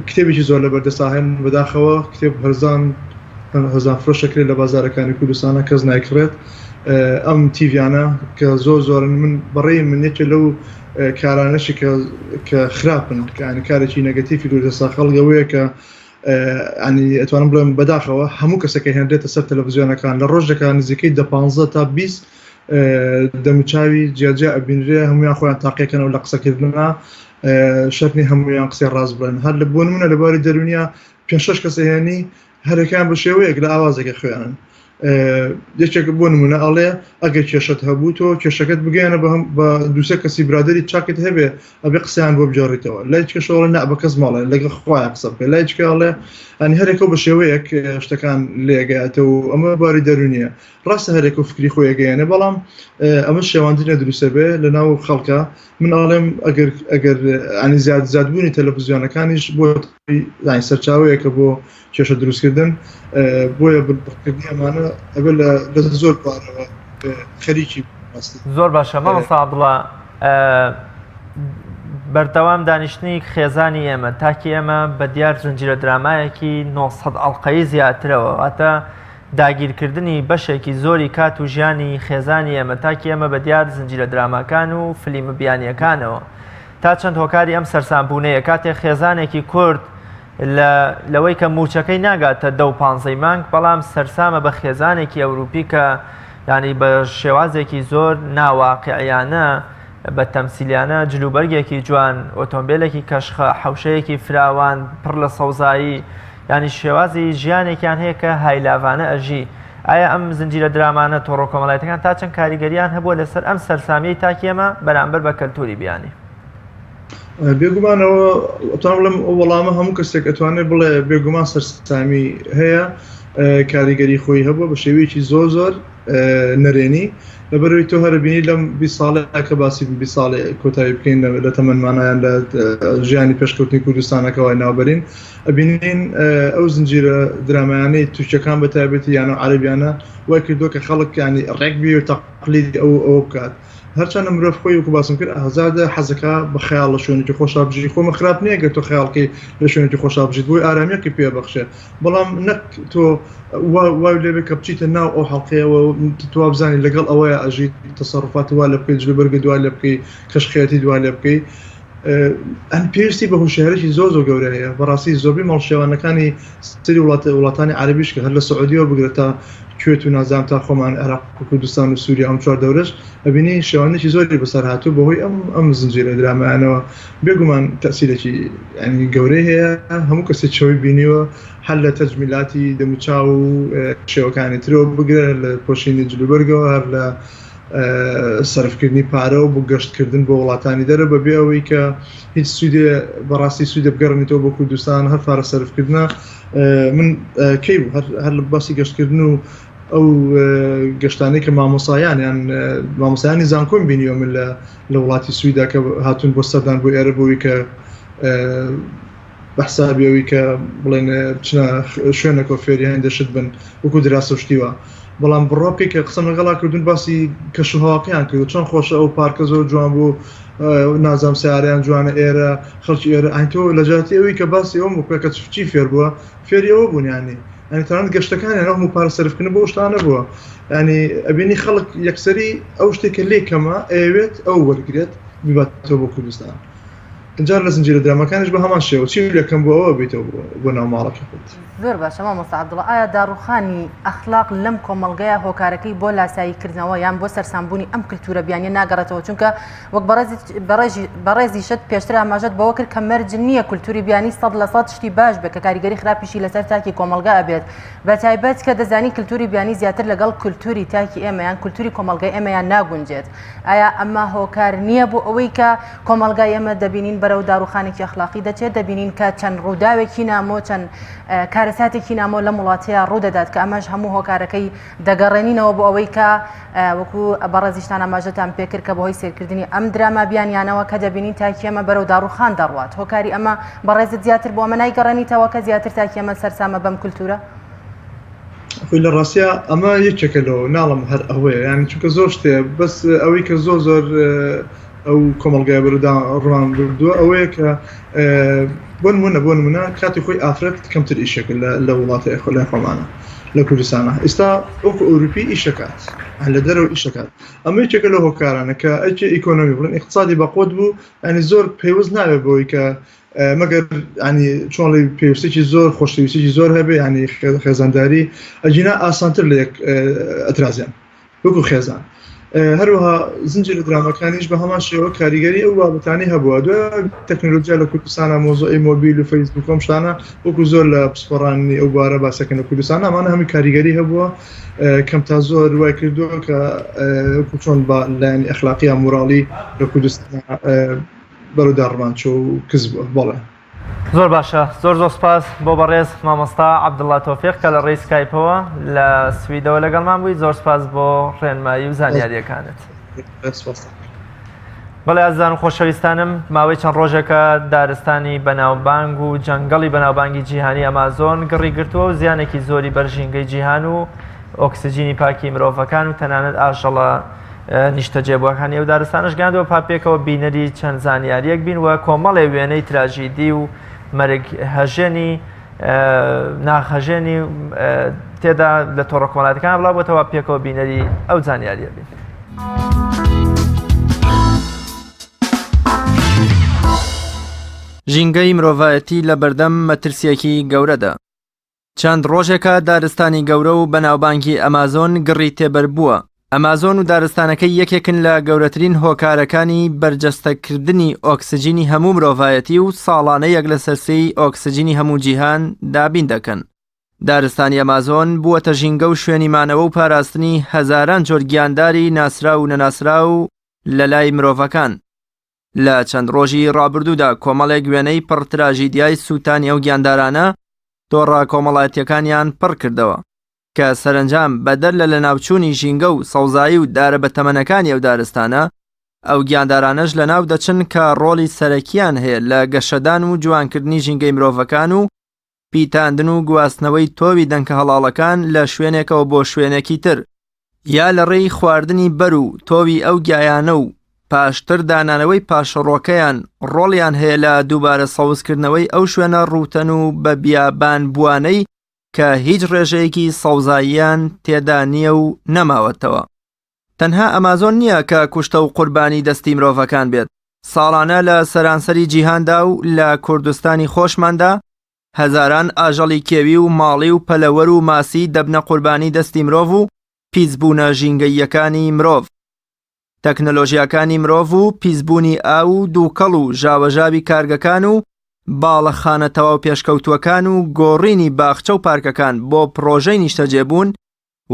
کتێبێکی زۆر لە بەردەستا هەن بەداخەوە کتێب هەرزان فرۆشەکرێت لە بازارەکانی کوردستانە کەس نایکڕێت ئەم تیڤیانە کە زۆرن من بەڕێی من یەکێ لەو کارانەشی کە خراپن کە کارێکی نەگەتیفی دووردەستا خەڵگەوەیە کە ینی ئەتوانم بڵێم بەداخەوە هەموو کەسەکە هێنرێتە سەر تەلەڤیزیۆنەکان لە ڕۆژەکان نزیکەی 15 تا 20 دەموچاوی جیاجیا ئەبینرێ هەمویان خۆیان تاقیەکەنەوە لە قسەکردنە شەرنی هەمویان قسەی ڕاست بڵێن هەر لە بۆ نمونە لەباری دەرونیا 5-6 کەسە هێنی هەرەکان بە شێوەیەک لە ئاوازێکی خوێنن یەکێک بۆ نمونە ئەڵێ ئەگەر کێشت هەبوو تۆ کێشەکەت بگەیانە بە دووسێ کەسی برادری چاکت هەبێ ئەبێ قسەیان بۆ بجێڕیتەوە لای کەشەوەڵە نە بە کەس ماڵێ لەگە خۆیان قسە بکە لای چکەڵێ ئەنی هەرێکەوە بە شێوەیەک شتەکان لێگەیاتەوە و ئەمە باری دەرونیە ڕاستە هەرێک و فکری خۆیەگەیانێ بەڵام ئەمە شێواندنە دروستە بێ لە ناو خەڵکە من ئاڵێم ئەگەر ئەنی زیادبوونی تەلەڤیزیۆنەکانیش بۆ سەرچاوەیەکە بۆ کێشە دروستکردن بۆیە بڕکردنی ئەمانە ئەبێ لە زۆر بارەوە خەریکی زۆر باشە مامۆستا عەبدوڵڵا بەردەوام دانیشتنی خێزانی ئێمە تاکی ئێمە بە دیار زنجیرە درامایەکی 900 ئەڵقەی زیاترەوە واتە داگیرکردنی بەشێکی زۆری کات و ژیانی خێزانی ئێمە تاکی ئێمە بە دیار زنجیرە دراماکان و فلیمە بیانیەکانەوە تا چەند هۆکاری ئەم سەرسامبوونەیە کاتێک خێزانێکی کورد لەوەی کە موچەکەی ناگاتە 10-15 مانگ بەڵام سەرسامە بە خێزانێکی ئەوروپی کە ینی بە شێوازێکی زۆر ناواقیعیانە بە تەمسیلیانە جلوبەرگێکی جوان ئۆتۆمبیلێکی کەشخە حەوشەیەکی فراوان پڕ لە سەوزایی ینی شێوازی ژیانێکیان هەیە کە هایلاوانە ئەژی. ئایا ئەم زنجیرە درامانە تۆڕە کۆمەڵایەتەکان تا چەند کاریگەریان هەبووە لەسەر ئەم سەرسامیەی تاکیێمە بەرامبەر بە کەلتوری بیانی؟ بێگومانەوە بڵێم وەڵامە هەموو کەسێک ئەتوانێت بڵێ بێگومان سەرسامی هەیە کاریگەری خۆی هەبووە بە شێوەیەکی زۆر نەرێنی لەبەرەوەی تۆ هەرە بینی لەم 20 ساڵێکە باسی 20 ساڵێ کۆتایی بکەین لە تەمەنمانایان لە ژیانی پێشکەوتنی کوردستانەکەەوەی ناوبەرین ئەبینین ئەو زنجیرە درامایانەی تووشەکان بە تایبەتی یانە عەرەبیانە وای کردووە کە خەڵک ینی ڕێکبی و تەقلیدی ئەو بکات. هەرچەندە مرۆڤ خۆی وەکو باسم کرد ئازادە حەزەکە بە خەیاڵ لە شوێنێکی خۆشابژی خۆمە خراپ نییە گەر تۆ خەیاڵکەی لە شوێنێکی خۆشابژیت بۆی ئارامەکە پێبەخشێ بەڵام نەک تۆ وای لێبێ کە بچیتە ناو ئەو حەڵقەیەوە تو بزانانی لەگەڵ ئەوەیە ئەژیت تەسەڕوفاتی وا لە بکەیت جلوبەرگە دوای لێ بکەی کەشخێتی دوای لێ بکەی ئەم پێویستی بە هوشیارێکی زۆر گەورە هەیە بەڕاستی زۆربەی ماڵشێوانەکانی سەری وڵاتانی عەرەبیش کە هەر لە سعودیەوە بگرێت تا کوێت و نازام تا خۆمان عێراق و کوردستان و سووریا ئەم چوار دەورەش ئەبینی شێوانێکی زۆری بەسەر هاتوو بەهۆی ئەم زنجیرە درامایانەوە بێگومان تەسیرێکی ینی گەورەی هەیە هەموو کەسێک شەوی بینیوە هەر لە تەجمیلاتی دەموچاو و شێوەکانی ترەوە بگرە لە پۆشینی جلوبەرگەوە هەر لە سەرفکردنی پارە و بۆ گەشتکردن بۆ وڵاتانی دەرە بەبێ ئەوەی کە هیچ سوودێ بەڕاستی سوودە بگەڕێنیتەوە بۆ کوردستان هەر پارە سەرفکردنە من کەی بوو هەر لە باسی گەشتکردن و ئەو گەشتانەی کە مامۆسایانی زانکۆم بینیوە من لە وڵاتی سویدا کە هاتوون بۆ سەردان بۆ ئێرە بۆی کە بەحسابیەوەی کە بڵێن بچنە شوێنەکە فێری هەندە شت بن وەکو دراسە شتیوە بەڵام بڕۆکەی کە قسەم لەگەڵا کردوون باسی کەشوهاواقییان کرد چۆن خۆشە ئەو پارکە زۆر جوان بوو نازام سیاریان جوانە ئێرە خەڵکی ئێرە ئەنتۆ لە جاتی ئەوەی کە باسی ئەوم بکە کە چی فێر بووە فێری ئەوە بوونیانی ئەنی تەنانەت گەشتەکانیان ئەو پارە سەرفکردن بۆ شتانە بووە ینی ئەبینی خەڵک یەکسەری ئەو شتێکە لێ کەمە ئەوێت ئەو وەرگێت بباتەوە بۆ کوردستان جار لە زنجیرە درامەکانش بە هەمان شێوە چی لەکەم بۆ ئەوە بێتەوە بۆ ناو ماڵەکە خۆت. زۆر باشە مامۆستا عەبدوڵڵا ئایا داڕوخانی ئەخلاق لەم کۆمەڵگەیە هۆکارەکەی بۆ لاساییکردنەوە یان بۆ سەرسامبوونی ئەم کلتورە بیانیە ناگەڕێتەوە چونکە وەک بەڕێزی شت پێشتر ئاماژەت بەوە کرد کە مەرج نییە کولتوری بیانی 100% شتی باش بێت کە کاریگەری خراپیشی لەسەر تاکی کۆمەڵگا ئەبێت بە تایبەت کە دەزانی کلتوری بیانی زیاتر لەگەڵ کولتوری تاکی ئێمە یان کولتوری کۆمەڵگای ئێمە یان ناگونجێت ئایا ئەمە هۆکار نییە بۆ ئەوەی کە کۆمەڵگای ئێمە دەبینین بەرەو داڕوخانێکی ئەخلاقی دەچێت دەبینین کە چەند ڕووداوێکی نامۆ چەند کارەساتێکی نامۆ لە وڵاتەیە ڕوودەدات کە ئەمەش هەموو هۆکارەکەی دەگەڕێنینەوە بۆ ئەوەی کە وەکو بەڕێزیشتان ئاماژەتان پێکرد کە بەهۆی سێرکردنی ئەم دراما بیانیانەوە کە دەبینین تاکی ئەمە بەرەو داڕوخان دەڕوات هۆکاری ئەمە بەڕێزت زیاتر بۆ ئەمە نایگەڕێنیتەوە کە زیاتر تاکی ئەمە سەرسامە بەم کولتورە؟ خۆی لە ڕاستیە ئەمە یەکێکە لەوە ناڵم هەر ئەوەیە یانی چونکە زۆر شتێ بەس ئەوەی کە زۆر ئەو کۆمەڵگای بەرەودا ڕوان بردووە ئەوەیە کە بۆ نمونە کاتی خۆی ئافرەت کەمتر ئیشەکە لە وڵاتی خۆلای خۆمانە لە کوردستانە ئێستا ئەوکو ئەوروپی ئیشەکات لە دەرەوە ئیشەکات ئەمە یەکێکە لە هۆکارانە کە ئەیکی ئیکۆنۆمی بڵێن اقتصادی بەقۆت بوو ینی زۆر پێوەست ناوێت بۆی کە مەگەر ینی چۆن لە پێویستێکی زۆر خۆشەویستێکی زۆر هەبێ ینی خێزانداری ئەجینا ئاسانتر لە یەک ئەترازیان وەکو خێزان هەروەها زنجیرە درامەکانیش بە هەمان شێوە کاریگەری ئەو بابەتانی هەبووە دوای تەکنۆلۆژیا لە کوردستانە مۆزۆی مۆبیل و فەیسبوک و شتانە وەکو زۆر لە پسپۆڕانی ئەو بارە باسەکەن لە کوردستان ئەمانە هەمی کاریگەری هەبووە کەم تا زۆر وای کردووە کە چۆن بە لایەنی ئەخلاقی یا موراڵی لە کوردستان بەرەودا ڕوان چۆ و کەس بووە بەڵێ. زۆر باشە زۆر سپاس بۆ بەڕێز مامۆستا عەبدوڵڵا تۆفیق کە لە ڕێی سکایپەوە لە سویدەوە لەگەڵمان بووی زۆر سپاس بۆ ڕێنمایی و زانیاریەکانت. بەڵێ ئازان و خۆشەویستانم ماوەی چەند ڕۆژێکە دارستانی بەناوبانگ و جەنگەڵی بەناوبانگی جیهانی ئەمازۆن گڕی گرتووە و زیانێکی زۆری بەرژینگەی جیهان و ئۆکسجینی پاکی مرۆڤەکان و تەنانەت ئاژەڵە نیشتەجێبووەکانی ئەو دارستانش گاندەوە پاپێکەوە بینەری چەند زانیاریەک بین وە کۆمەڵێ وێنەی تراژیدی و مەرگ هەژێنی ناخەژێنی تێدا لە تۆڕە کۆمەڵایەتەکان بڵاو بۆتەوە پێکەوە بینەری ئەو زانیاریە بین. ژینگەی مرۆڤایەتی لە بەردەم مەترسیەکی گەورەدا. چەند ڕۆژێکە دارستانی گەورە و بەناوبانگی ئەمازۆن گڕی تێبەر بووە ئەمازۆن و دارستانەکەی یەکێکن لە گەورەترین هۆکارەکانی بەرجەستەکردنی ئۆکسجینی هەموو مرۆڤایەتی و ساڵانە یەک لە سەرسەی ئۆکسجینی هەموو جیهان دابین دەکەن. دارستانی ئەمازۆن بووەتە ژینگە و شوێنی مانەوە و پاراستنی هەزاران جۆر گیانداری ناسرا و نەناسرا و لە لای مرۆڤەکان. لە چەند ڕۆژی ڕابردوودا کۆمەڵێک وێنەی پڕتراژیدیای سووتانی ئەو گیاندارانە دۆڕا کۆمەڵایەتیەکانیان پڕ کردەوە کە سەرنجام بەدەر لە ناوچوونی ژینگە و سەوزایی و دارە بەتەمەنەکانی ئەو دارستانە ئەو گیاندارانەش لە ناو دەچن کە ڕۆڵی سەرەکیان هەیە لە گەشەدان و جوانکردنی ژینگەی مرۆڤەکان و پیتاندن و گواستنەوەی تۆوی دەنکە هەڵاڵەکان لە شوێنێکەوە بۆ شوێنێکی تر یا لە ڕێی خواردنی بەر و تۆوی ئەو گیایانە و پاشتر دانانەوەی پاشەڕۆکەیان ڕۆڵیان هەیە لە دووبارە سەوزکردنەوەی ئەو شوێنە ڕوتەن و بە بیابان بوانەی کە هیچ ڕێژەیەکی سەوزاییان تێدا نییە و نەماوەتەوە. تەنها ئەمازۆن نییە کە کوشتە و قوربانی دەستی مرۆڤەکان بێت. ساڵانە لە سەرانسەری جیهاندا و لە کوردستانی خۆشماندا هەزاران ئاژەڵی کێوی و ماڵی و پەلەوەر و ماسی دەبنە قوربانی دەستی مرۆڤ و پیسبوونە ژینگەییەکانی مرۆڤ. تەکنەلۆژیاکانی مرۆڤ و پیسبوونی ئاو و دووکەڵ و ژاوەژاوی کارگەکان و باڵەخانە تەواو پێشکەوتووەکان و گۆڕینی باخچە و پارکەکان بۆ پرۆژەی نیشتەجێبوون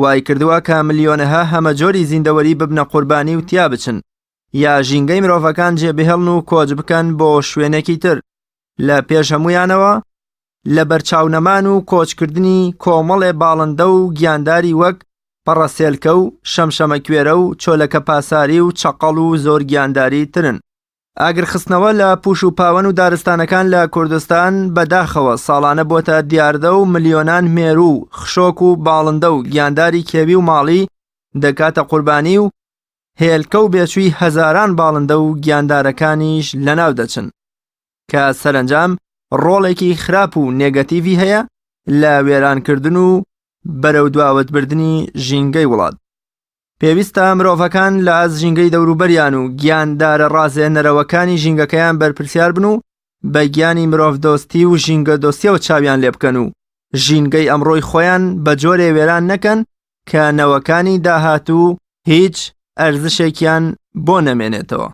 وای کردووە کە ملیۆنەها هەمەجۆری زیندەوەری ببنە قوربانی و تیا بچن یا ژینگەی مرۆڤەکان جێبهێڵن و کۆچ بکەن بۆ شوێنێکی تر. لە پێش هەمویانەوە لە بەرچاونەمان و کۆچکردنی کۆمەڵێ باڵندە و گیانداری وەک پەڕەسێلکە و شەمشەمەکوێرە و چۆلەکە پاساری و چەقەڵ و زۆر گیانداری ترن. ئاگرخستنەوە لە پوش و پاوەن و دارستانەکان لە کوردستان بەداخەوە ساڵانە بۆتە دیاردە و ملیۆنان مێرو و خشۆک و باڵندە و گیانداری کێوی و ماڵی دەکاتە قوربانی و هێلکە و بێچووی هەزاران باڵندە و گیاندارەکانیش لەناو دەچن کە سەرنجام ڕۆڵێکی خراپ و نێگەتیڤی هەیە لە وێرانکردن و بەرەو دواوەتبردنی ژینگەی وڵات. پێویستە مرۆڤەکان لە ئاز ژینگەی دەوروبەریان و گیاندارە ڕازێنەرەوەکانی ژینگەکەیان بەرپرسیار بن و بە گیانی مرۆڤ دۆستی و ژینگە دۆستیەوە چاویان لێ بکەن و ژینگەی ئەمڕۆی خۆیان بە جۆرێ وێران نەکەن کە نەوەکانی داهاتوو هیچ ئەرزشێکیان بۆ نەمێنێتەوە.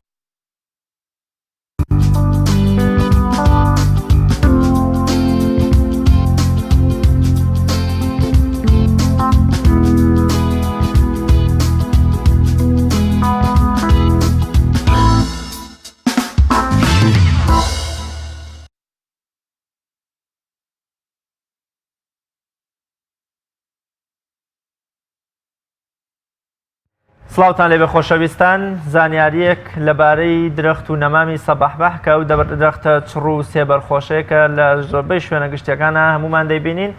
سڵاوتان لێبێ خۆشەویستان، زانیاریەک لەبارەی درەخت و نەمامی سەبەحبەح کە ئەو درەختە چڕ و سێبەرخۆشەیەکە لە زۆربەی شوێنە گشتیەکانە هەمومان دەیبینین.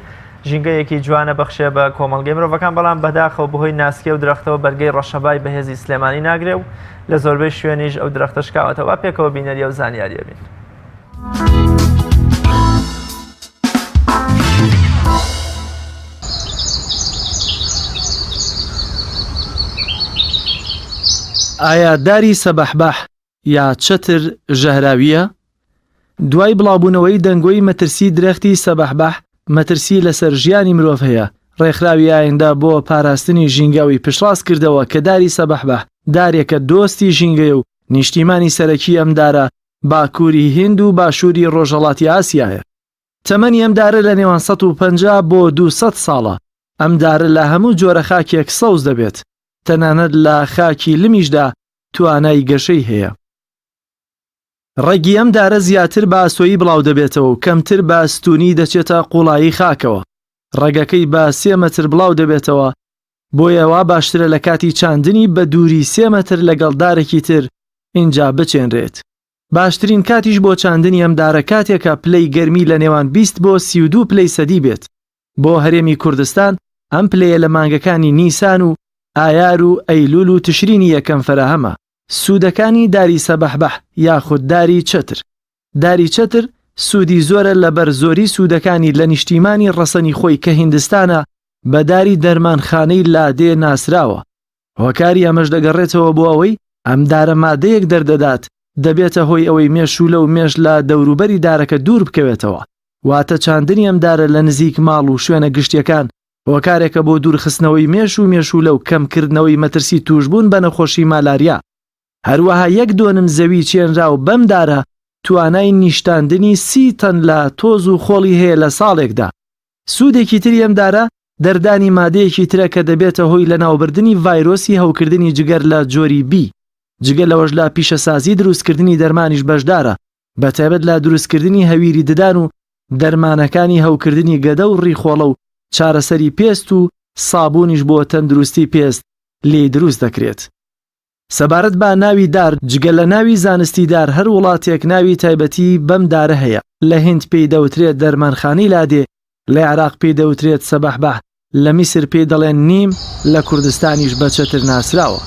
ژینگەیەکی جوانە بەخشێ بە کۆمەڵگەی مرۆڤەکان، بەڵام بەداخەوە بەهۆی ناسکێ و درەختەوە بەرگەی ڕەشەبای بەهێزی سلێمانی ناگرێ و لە زۆربەی شوێنیش ئەو درەختە شکاوەتەوە. پێکەوە بینەریە و زانیاریە بین. ئایا داری سەبەحبەح یا چەتر ژەهراویە؟ دوای بڵاوبوونەوەی دەنگۆی مەترسی درەختی سەبەحبەح مەترسی لەسەر ژیانی مرۆڤ هەیە. ڕێکخراوی ئایندا بۆ پاراستنی ژینگەوی پشتڕاست کردەوە کە داری سەبەحبەح دارێکە دۆستی ژینگەیە و نیشتیمانی سەرەکی ئەم دارە باکووری هیند و باشووری ڕۆژهەڵاتی ئاسیایە. تەمەنی ئەم دارە لە نێوان 150 بۆ 200 ساڵە. ئەم دارە لە هەموو جۆرە خاکێک سەوز دەبێت، تەنانەت لە خاکی لمیشدا توانای گەشەی هەیە. ڕێگی ئەم دارە زیاتر بە ئاسۆیی بڵاو دەبێتەوە و کەمتر بە ئەستوونی دەچێتە قوڵایی خاکەوە. ڕێگەکەی بە 3 مەتر بڵاو دەبێتەوە، بۆیەوە باشترە لە کاتی چاندنی بە دووری 3 مەتر لەگەڵ دارێکی تر اینجا بچێنرێت. باشترین کاتیش بۆ چاندنی ئەم دارە کاتێکە پلەی گەرمی لە نێوان 20 بۆ 32 پلەی سەدی بێت. بۆ هەرێمی کوردستان ئەم پلەیە لە مانگەکانی نیسان و ئایار و ئەیلول و تشرینی یەکەم فەراهەمە. سوودەکانی داری سەبەحبەح یاخود داری چەتر. داری چەتر سوودی زۆرە لەبەر زۆری سوودەکانی لە نیشتیمانی ڕەسەنی خۆی کە هیندستانە بە داری دەرمانخانەی لادێ ناسراوە. هۆکاری ئەمەش دەگەڕێتەوە بۆ ئەوەی ئەم دارە مادەیەک دەردەدات دەبێتە هۆی ئەوەی مێشولە و مێش لە دەوروبەری دارەکە دوور بکەوێتەوە. واتە چاندنی ئەم دارە لە نزیک ماڵ و شوێنە گشتیەکان هۆکارێکە بۆ دوورخستنەوەی مێش و لەو کەمکردنەوەی مەترسی توشبوون بە نەخۆشی مالاریا. هەروەها 1 دۆنم زەوی چێنرا و بەمدارە توانای نیشتاندنی 30 تەن لە تۆز و خۆڵی هەیە لە ساڵێکدا. سوودێکی تری ئەمدارە دەردانی مادەیەکی ترە کە دەبێتە هۆی لە ناوبردنی ڤایرۆسی هەوکردنی جگەر لە جۆری B. جگە لەوەش لە پیشەسازی دروستکردنی دەرمانیش بەشدارە، بەتایبەت لە دروستکردنی هەویری ددان و دەرمانەکانی هەوکردنی گەدە و ڕیخۆڵە و چارەسەری پێست و سابوونیش بۆ تەندروستی پێست لێ دروست دەکرێت. سەبارەت بە ناوی دار، جگە لە ناوی زانستی دار هەر وڵاتێک ناوی تایبەتی بەم دارە هەیە. لە هیند پێی دەوترێت دەرمانخانەی لادێ، لە عێراق پێی دەوترێت سەبەحبەح، لە میسر پێی دەڵێن نیم، لە کوردستانیش بە چەتر ناسراوە.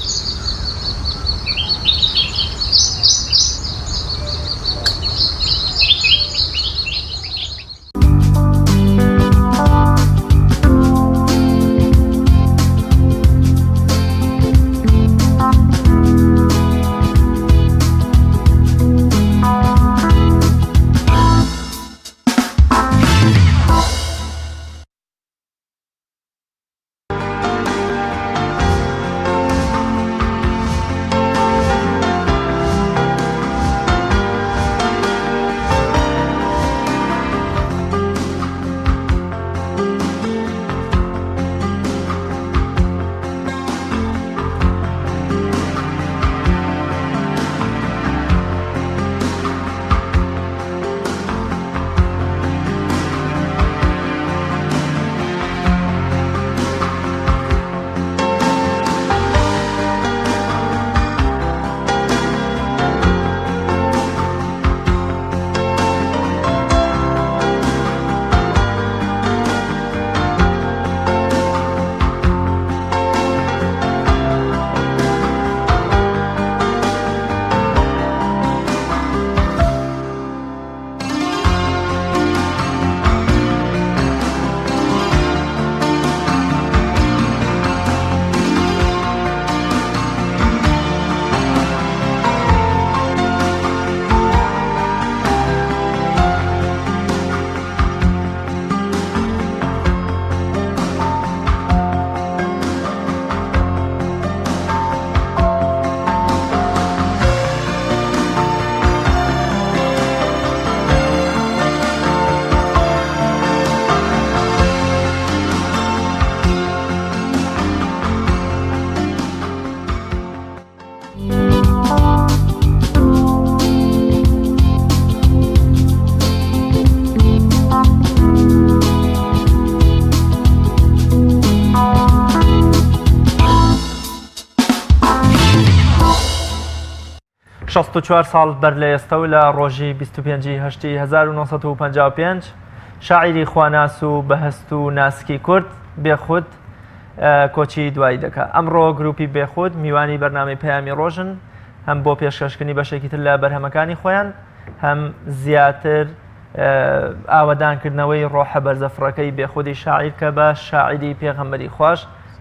چوار ساڵ بەر لە ئێستا و لە ڕۆژی 25/8/1955 شاعیری خواناس و بەهەست و ناسکی کورد بێخود کۆچی دوایی دەکات. ئەمڕۆ گروپی بێخود میوانی بەرنامەی پەیامی ڕۆژن، هەم بۆ پێشکەشکردنی بەشێکی تر لە بەرهەمەکانی خۆیان، هەم زیاتر ئاوەدانکردنەوەی ڕۆحە بەرزەفڕەکەی بێخودی شاعیر کە بە شاعیری پێغەمبەری خوۆش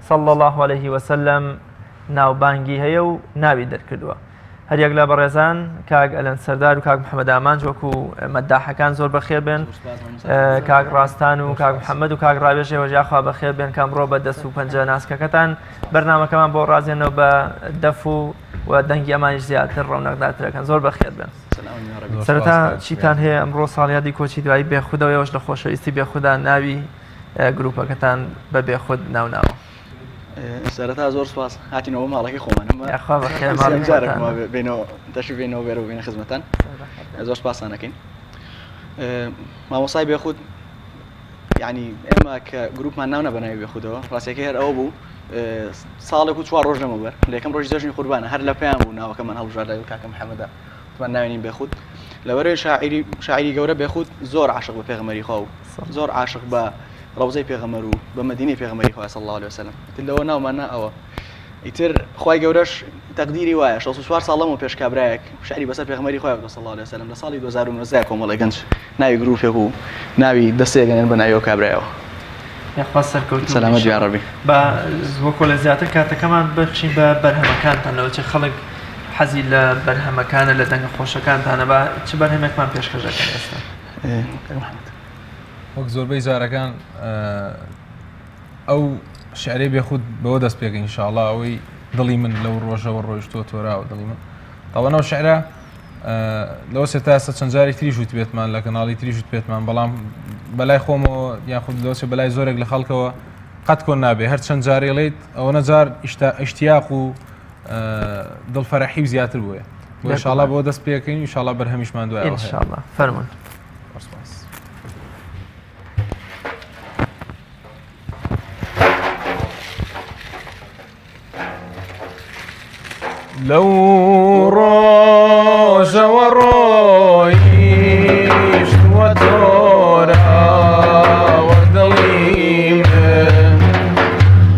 صلی الله عليه وسلم ناوبانگی هەیە و ناوی دەرکردووە. هەریەک لە بەڕێزان کاک ئەلەن سەردار و کاک محەممەد ئامانج وەکو مەداحەکان زۆر بەخێر بێن، کاک ڕاستان و کاک محەممەد و کاک ڕابێژێ وەجاخوا بەخێر بێن کامڕۆ بە دەست و پەنجە ناسکەکەتان بەرنامەکەمان بۆ ڕازێنەوە بە دەف و دەنگی ئەمانیش زیاتر ڕەونەقدارترەکەن. زۆر بەخێر بێن. سەرەتا چیتان هەیە ئەمڕۆ ساڵیادی کۆچی دوایی بێخودەوەیەوەش لە خۆشەویستی بێخودا ناوی گروپەکەتان بە بێخود ناوناوە؟ سەرەتا زۆر سپاس هاتینەوە ماڵەکەی خۆمانم دەشی بێنەوە بێرە و بێنە خزمەتان. زۆر سپاسانەکەین. مامۆسای بێخود یعنی ئێمە کە گروپمان ناونە بە ناوی بێخودەوە، ڕاستیەکەی هەر ئەوە بوو ساڵێک و 4 ڕۆژ لەمەوبەر لە یەکەم ڕۆژی جەژنی قوربانە هەر لە پێیان بوو ناوەکەمان هەڵبژاردە و کاکە محەممەدە توان ناوێنین بێخود. لەوەرەوەی شاعیری گەورە بێخود زۆر عاشق بە پێغەمبەری خوا و زۆر عاشق بە ڕەوزەی پێغەمبەر و بە مەدینەی پێغەمبەری خوا صلی الله عليه وسلم. لەوە ناومانە ئەوە ئیتر خوای گەورەش تەقدیری وایە 64 ساڵەمەوە پێش کابرایەک شعری بەسەر پێغەمبەری خوا صلی الله عليه وسلم لە ساڵی 2019 کۆمەڵی گەنج ناوی گروپێک و ناوی دەستێگەنێن بە ناویەوە کابرایەوە. سەلامەت یا ڕەبی. بە وەکو لە زیاتر کاتەکەمان بچین بە بەرهەمەکانتان، لەوە چه خەڵک حەزی لە بەرهەمەکانە لە دەنگە خۆشەکانتانە، بە چ بەرهەمێکمان پێشکەشەکەن ئێستا؟ وەک زۆربەی جارەکان ئەو شعرەی بێخود بەوە دەست پێکە ئینشاءڵڵا ئەوەی دڵی من لەو ڕۆژەوە ڕۆیشتووە تۆراوە دڵی من تاوانەوە شعرە لەوە سێتا ئێستا چەند جاری تریش وت بێتمان لە کەناڵی تریش وت بێتمان بەڵام بەلای خۆمەوە یاخود لەوسێ بەلای زۆرێک لە خەڵکەوە قەت کۆن نابێ هەر چەند جارێڵیت ئەوە نەجار ئیشتیاق و دڵفەرەحی زیاتر بووە بۆ ئینشاءڵڵا بۆ دەست پێکەین ئینشاءڵڵا بەرهەمیشمان دوایەوە ئینشاءڵڵا فەرمون لەو ڕۆژەوە ڕۆیشتووە تۆراوە دڵی من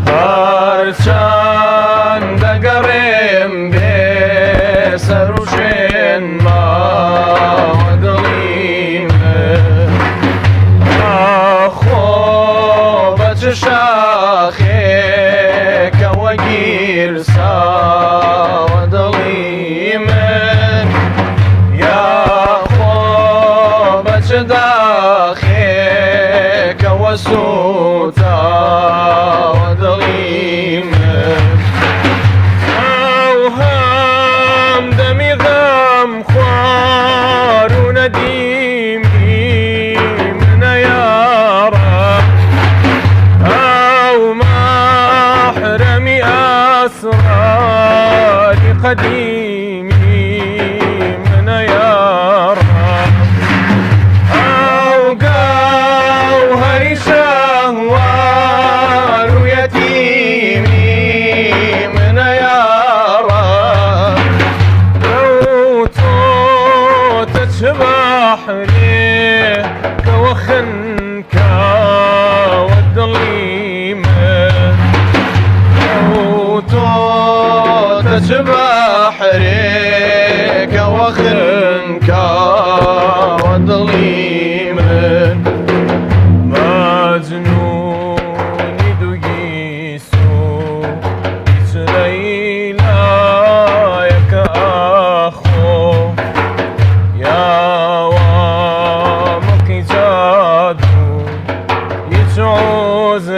هەرچەند دەگەڕێم بێ سەر و شوێن ماوە دڵی من ئاخۆ بە چ شاخێکەوە گیرسا داخێکەوە سوتاوە دڵی من ئەو هەم دەمی غەم خوار و نەدیمی منە یاڕە ئەو مەحرەمی ئەسراری قەدیمی منە یاڕە بحرێکەوە خنکاوە دڵی من تۆ دەچ بەحرێکەوە خنکاوە دڵی من مەجنونی دووگیس و هیچ لەیلایەکە ئاخۆ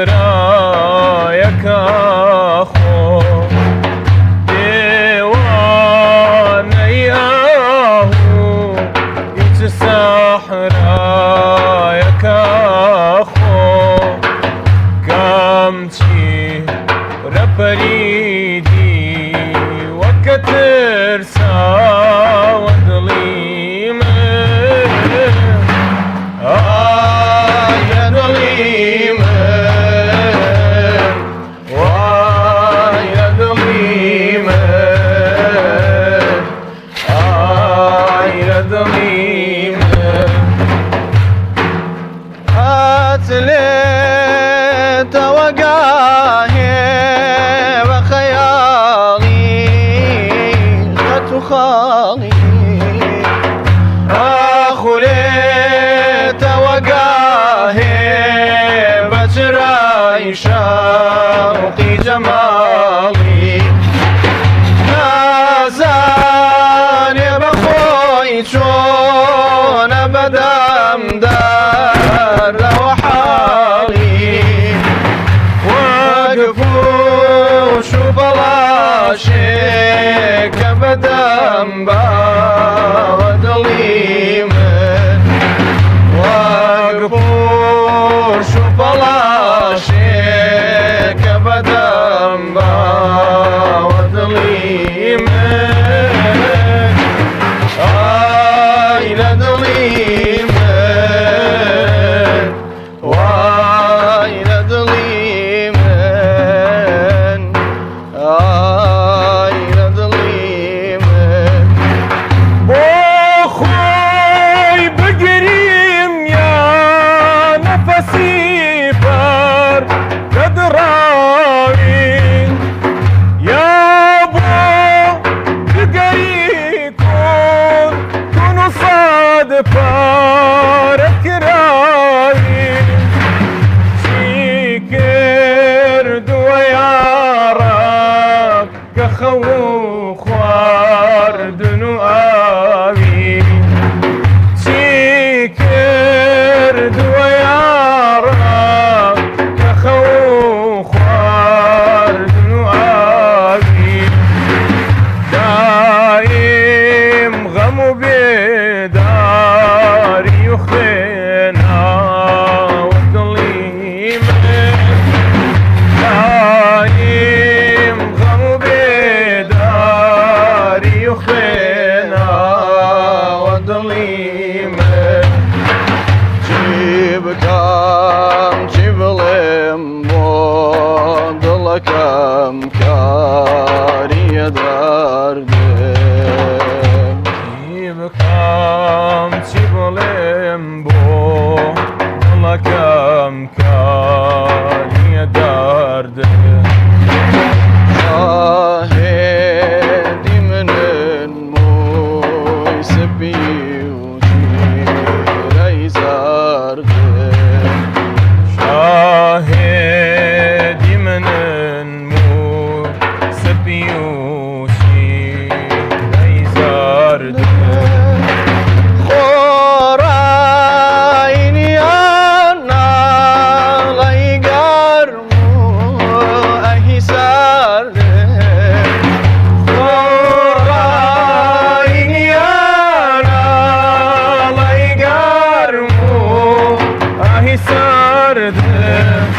عذرایەکە خۆ دێوانەی ئاهوو هیچ سەحرایەکە خۆ کەمچی ڕەپەریدی وەکە ترساوە دڵی من ئایە دڵی لێتەوە گاهێ بە خەیاڵی خەت و خاڵی ئاخولێتەوە گاهێ بە چرای شەوقی جەماڵی نازانێ بەخۆی چۆنە بەدەمدار لەوە حاڵی وەک پوش و بەڵاشێکە بەدەم باوە دڵی من وەک پوش و بەڵاشێکە بەدەم باوە دڵی من ئای لە دڵی کەم کاریە دەردم چی بکەم چی بڵێم بۆ دڵەکەم کاریە دەردم شاهێدی منن مووی سپی و شیرەی زەردم شاهێدی منن مووی سپی و شیرەی زەردم خۆڕاینیان ناڵەی گەرم و ئەهی سەردم خۆڕاینیان ناڵەی گەرم و ئەهی سەردم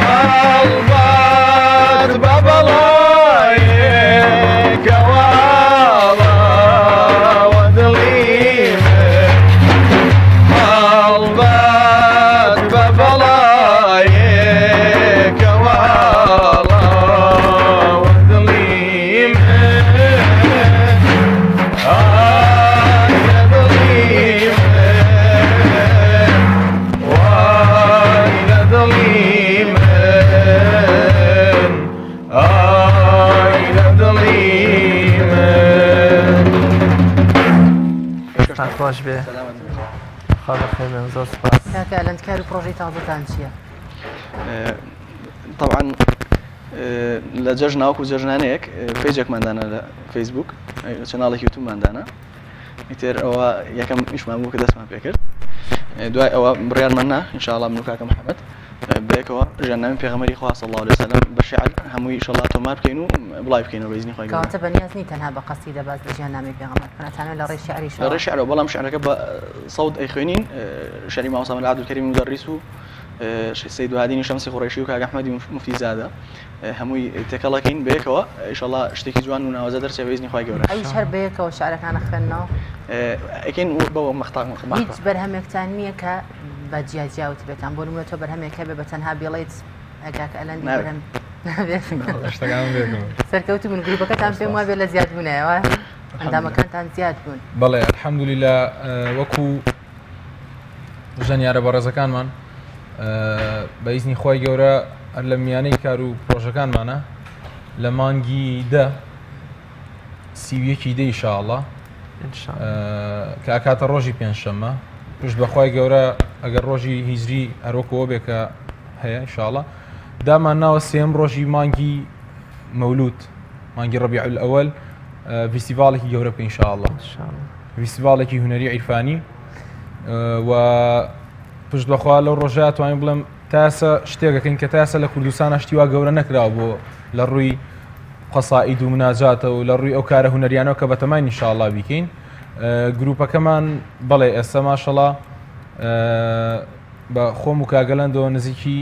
هەڵبەت بە بەڵایەکەوە ئاڵاوە دڵی من هەڵبەت بە بەڵایەکەوە ئاڵاوە دڵی من ئای لە دڵی من وای لە دڵی من ئای لە دڵی من خۆش بێ خاڵەخێ زۆر سپاس کاکە ئەلەندکار و پرۆژەی تازەتان چییە؟ طبعا لە جەژناوەکو جەژنانەیەک پیجێکماندانە لە فەیسبوک چەناڵێکی یوتوبماندانە ئیتر ئەوە یەکەم ئیشمان بوو کە دەستمان پێ کرد دوای ئەوە بڕیارماننا ئینشاءالله من و کاکە محەممەد بێکەوە ژیاننامەی پێغەمبەری خوا صلی الله علیه وسلم بە شیعر هەمووی ئینشاءالله تۆمار بکەین و بڵاو بکەینەوە بە ئیزنی خۆی گەورە. کەواتە بەنیاز نی تەنها بە قەسیدە باز لە ژیاننامەی پێغەمبەر بکەن، ئەتانەوێت لە ڕێی شیعریش لە ڕێی شیعرەوە بەڵام شیعرەکە بە سەود ئەیخوێنین شەری مامۆستا مەلا عەبدولکەریم مودەڕیس و سەید وهادینی شەمسی قوڕیشی و کاک ئەحمەدی مفتی زادە هەمووی تێکەڵەکەین بەیەکەوە ئینشاءالله شتێکی جوان و ناوازە دەرچێت بە ئیزنی خۆی گەورە. ئەویش هەر بەیەکەوە شیعرەکانە خوێندنەوە ئەکەین بەوە مەختاق هیچ بەرهەمێکتان نییە کە بە جیاجیاوت بێتان بۆ نمونە تۆ بەرهەمێکە بێ بە تەنها بێڵێیت ئەگاکە ئەلەندی بەرهەم سەرکەوتو بوون گروپەکەتان پێم وابێ لە زیاد بوونەوە ئەندامەکانتان زیاد بوون. بەڵێ الحەمدولیلا وەکو ژەنیارە بەڕێزەکانمان بە ئیزنی خۆی گەورە هەر لە میانەی کار و پرۆژەکانمانە لە مانگی دە سیویەکی دە ئینشاءالله کە ئاکاتە ڕۆژی پێنجشەممە پشت بەخوای گەورە ئەگەر ڕۆژی هیجری هەروەکەوە بێ کە هەیە ئینشاءالله دامان ناوە سێم ڕۆژی مانگی مەولود مانگی ڕەبیع الئەوەل فیستیڤالێکی گەورە بکەین ئینشاءالله فیستیڤالێکی هونەری عیرفانی و پشت بەخوا لەو ڕۆژە توانین بڵێم تاسە شتێکەکەین کە تاسە لە کوردستانە شتی وا گەورە نەکراوە بۆ لە ڕووی قەسائید و مناجاتە و لە ڕووی ئەو کارە هونەریانەوە کە بەتەمای ئینشاءالله بیکەین. گروپەکەمان بەڵێ ئێستا ماشەڵڵا بە خۆم و کاگەلەندەوە نزیکی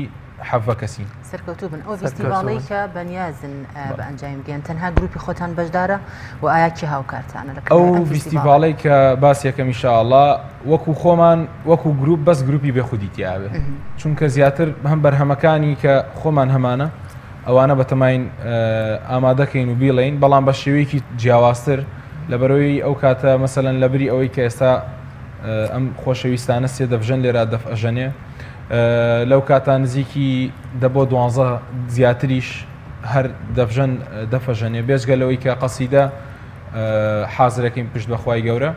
حەڤە کەسین. سەرکەوتوو بن ئەو فیستیڤاڵی کە بەنیازن بە ئەنجام بگەن تەنها گروپی خۆتان بەشدارە و ئایا کی هاوکارتانە لە ئەو فیستیڤاڵی کە باسیەکەم ئینشاءالله وەکو خۆمان وەکو گروپ بەس گروپی بێخودیتیاوێ چونکە زیاتر هەم بەرهەمەکانی کە خۆمان هەمانە ئەوانە بەتەماین ئامادەکەین و بیڵێین بەڵام بە شێوەیەکی جیاوازتر لەبەرەوەی ئەو کاتە مەسەلەن لەبری ئەوەی کە ئێستا ئەم خۆشەویستانە سێ دەفژەن لێرا دەفئەژەنێ لەو کاتان نزیکی دەبۆ 12 زیاتریش هەر دەفژەن دەفەژەنێ بێجگەلەوەی کە قەسیدە حازرەکەین پشت بەخوای گەورە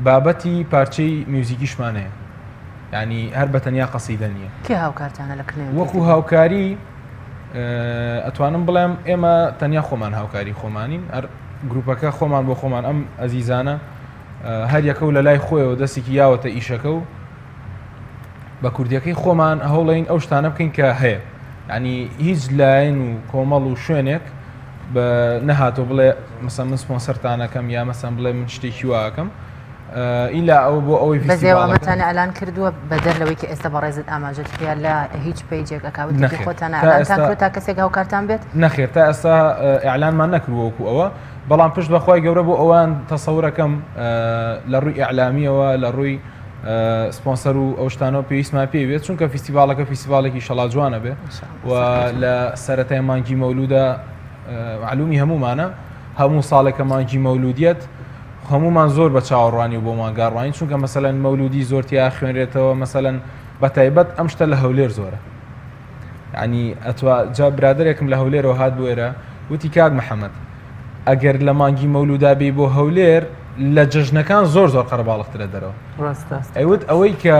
بابەتی پارچەی میوزیکیشمانەیە یعنی هەر بەتەنیا قەسیدە نییە. کێ هاوکارتانە لە کلێ وەکو هاوکاری ئەتوانم بڵێم ئێمە تەنیا خۆمان هاوکاری خۆمانین هەر گروپەکە خۆمان بۆ خۆمان ئەم ئەزیزانە هەر یەکە و لە لای خۆیەوە دەستێکی یاوەتە ئیشەکە و بە کوردیەکەی خۆمان هەوڵین ئەو شتانە بکەین کە هەیە ینی هیچ لایەن و کۆمەڵ و شوێنێک بە نەهاتۆ بڵێ مەسەن من سپۆنسەرتانەکەم یا مەسەن بڵێ من شتێکی واکەم ئیلا ئەو بۆ ئەوەی بەزێوەمەتانە ئەلان کردووە بەدەر لەوەی کە ئێستا بەڕێزت ئاماژەت پێ لە هیچ پیجێک ئەکاوتی خۆتانە ئەلانتان کرد تا کەسێک هاوکارتان بێت نەخێر تا ئێستا ئیعلانمان نەکردووەکو ئەوە بەڵام پشت بەخوای گەورە بۆ ئەوان تەسەورەکەم لە ڕووی ئیعلامیەوە لە ڕووی سپۆنسەر و ئەو شتانەوە پێویستمان پێوێت چونکە فیستیڤالەکە فیستیڤالێکی شەڵا جوانە بێ و لە سەرەتای مانگی مەولودە معلومی هەمومانە هەموو ساڵێکە مانگی مەولودیەت هەمومان زۆر بە چاوەڕوانی و بۆمان گاڕوانی چونکە مەسەلەن مەولودی زۆرتیا خوێنرێتەوە مەسەلەن بە تایبەت ئەم شتە لە هەولێر زۆرە ینی ئەتوا جا برادێکم لە هەولێرەوە هات بۆ ئێرە وتی کاک محەممەد ئەگەر لە مانگی مەولودا بێ بۆ هەولێر لە جژنەکان زۆر قەرەباڵغترە دەرەوە ئەیوت ئەوەی کە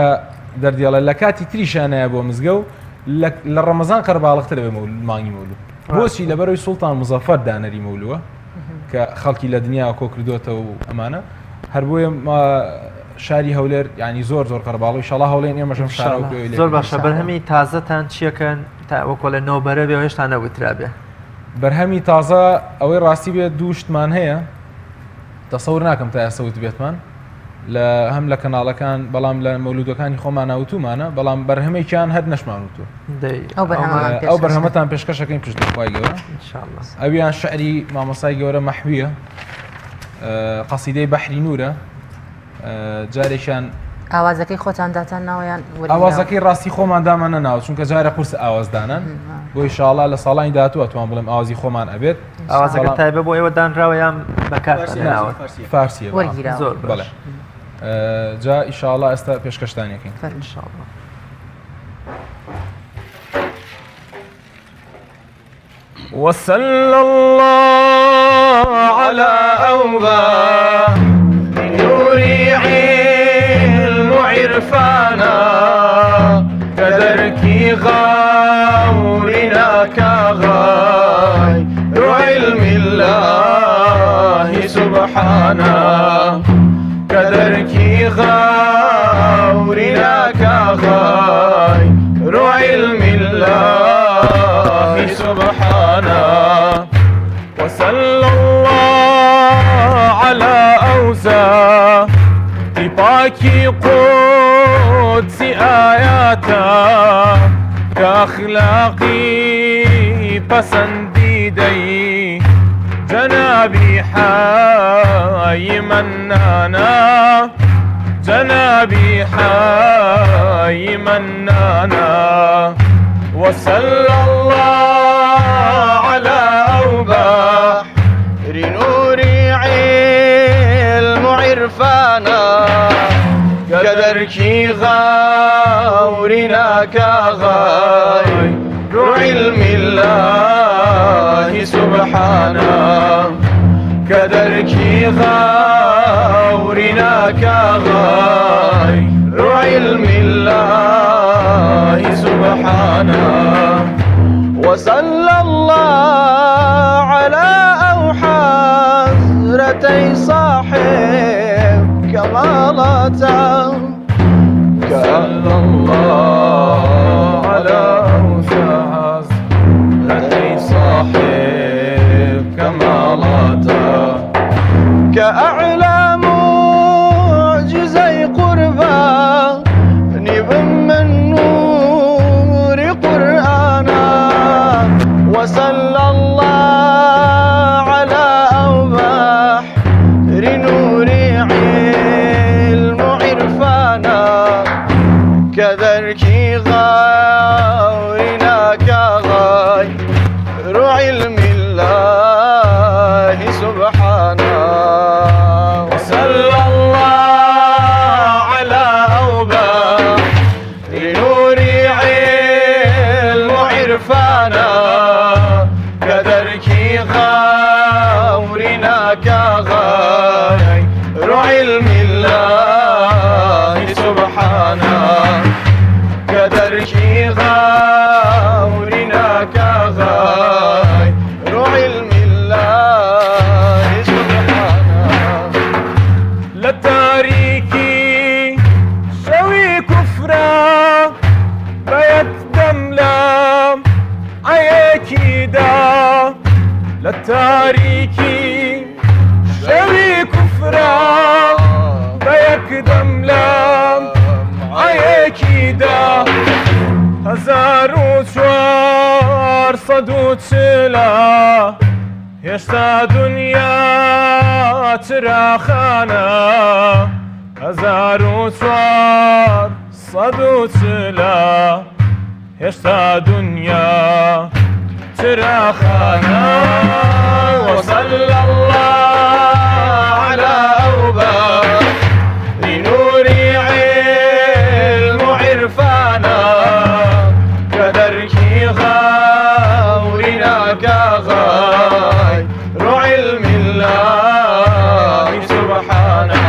دەردیاڵە لە کاتی تریشانایە بۆ مزگە و لە ڕەمەزان قەرەباڵغترە بێ مانگی مەولود بۆچی لەبەرەوەی سوڵتان مزەفەر دانەری مەولووە کە خەڵکی لە دنیا کۆ کردوتە و ئەمانە هەر بۆیە شاری هەولێر ینی زۆر قەرەباڵی شەڵا هەولێن ئێمەشم شار زۆر باشە بەرهەمی تازەتان چیەکەن وەکۆ لە نۆبەرە بێ هێشتا نەوترا بێ بەرهەمی تازە ئەوەی ڕاستی بێت دووشتمان هەیە دەسەور ناکەم تا ئێستا وت بێتمان لە هەم لە کەناڵەکان بەڵام لە مەولودەکانی خۆمان ناوتومانە بەڵام بەرهەمێکیان هەر نەشمانوتوە ئەو بەرهەمەتان پێشکەشەکەین پشتخوای گەورە ئەویان شعری مامۆسای گەورە مەحویە قەسیدەی بەحری نورە جارێکیان ئاوازەکەی خۆتان داتان ناویان ئاوازەکەی ڕاستی خۆمان دامانە ناو چونکە جارە قورس ئاوازدانان بۆ ئینشاڵڵا لە ساڵانی داهاتوو ئەتوان بڵێم ئاوازی خۆمان ئەبێت ئاوازەکە تایبە بۆ ئێوە دانراوە یان بەکارناوە فارسیە زۆر بەڵێ جا ئینشاڵڵا ئێستا پێشکەشتانیەکەین وصلى الله على أوبا بنور علم عرفانا كدركي غورنا كغاي علم الله سبحانه كدركي غورنا كغاي علم الله سبحانه وصلى الله على أوزا باكي قدسي آياتا كأخلاقي بسنديدي جنابي حي منانا جنابي حي منانا وصلى الله على أوباح نور علم عرفانا كدركي غورنا كغاي علم الله سبحانه كدركي غورنا كغاي علم الله سبحانه وصلى الله على أوحازرتي صاحب كمالته صلى الله على أوحازرتي صاحب كمالته كأعلى معجزي قربا نبم من نور قرآنا وصلى الله على أوباح نور علم عرفانا كذركي غاورنا كغاي علم الله سبحانه وصلى الله على أوباح نور علم عرفانا كدركي غاورنا كغاي علم الله سبحانه كدركي غاورنا كغاي علم الله سبحانه للتاريكي شوي كفرا بيت دملام عيكيدا للتاريكي شوي كفرا بيك دملام عيكيدا 1440 هێشتا دنیا چراخانە 1440 هێشتا دنیا چراخانە وصلى الله على أوبار لنوري علم وعرفانا كدركي غاورنا كغاي رو علم الله سبحانه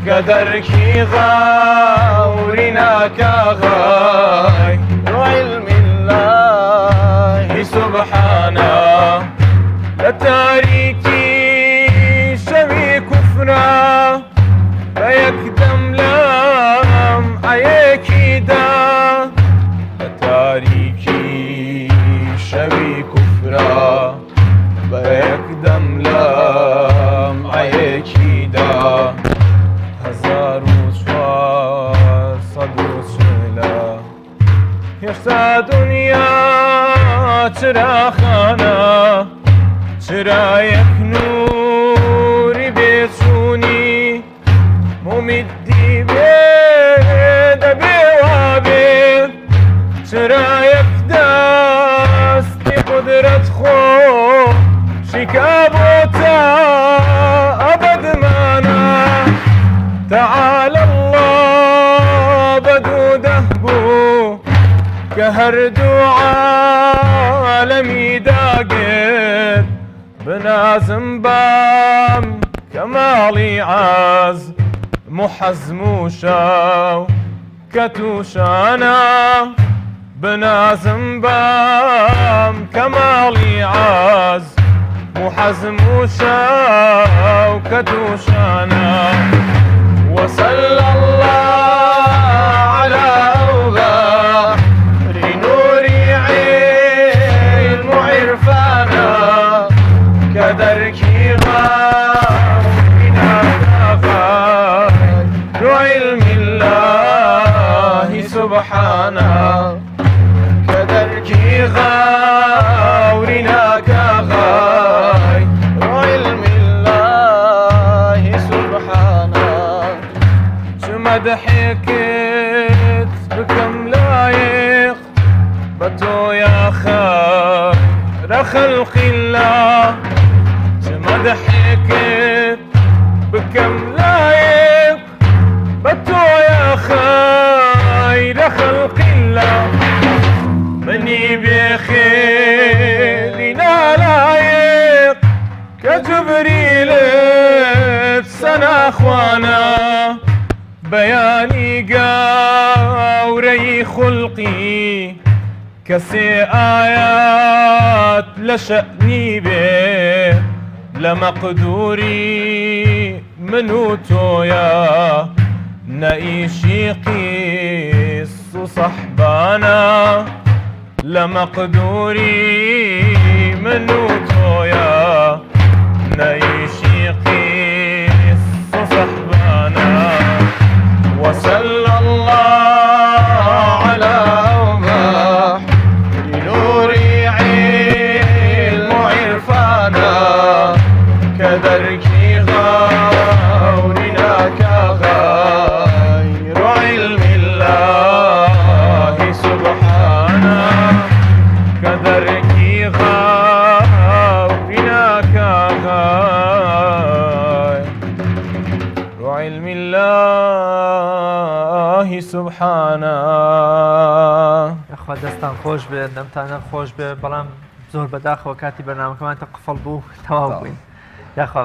كدركي غاورنا كغاي رو علم الله سبحانه لتاريكي شوي كفرا فيكدم لام عيكي دا لتاريكي شوي كفرا فيكدم لام عيكي دا 1440 هێشتا دنیا چراخانە چرایەک نوری بێچوونی مومیدی بێ دەبێ وابێت چرایەک دەستی قدرەت خۆ شیکا بۆتە ئەبەدمانە تعالى الله بدوده بو كهردو عالمي داقت بنازم بام كمالي عاز محزموشاو كتوشانا بنازم بام كمالي عاز محزموشاو كتوشانا وصلى الله على أوبار لنوري علم وعرفانا كدركي غاورنا كغاي رو علم الله سبحانه كدركي غاورنا كغاي رو علم الله سبحانه ضحكت بكم لايق بتو يا خير خلق الله ما ضحكت بكم لايق بتو يا خير خلق الله مني بخيرنا لايق كجبريل سنة اخوانا بياني قاوري خلقي كسي آيات لشأني به لمقدوري منو تويا نعيشي قيس صحبانا لمقدوري منو تويا نعيشي قيس صحبانا وصلى الله على أوباح لنوري علم وعرفانا كدركي غاورنا كغير علم الله سبحانه كدركي غاورنا كغير علم الله سبحانه یاخوا دەستان خۆش بێت دەمتانە خۆش بێت بەڵام زۆر بەداخەوە کاتی بەرنامەکەمان تەقفڵ بوو تەواو بووین یاخوا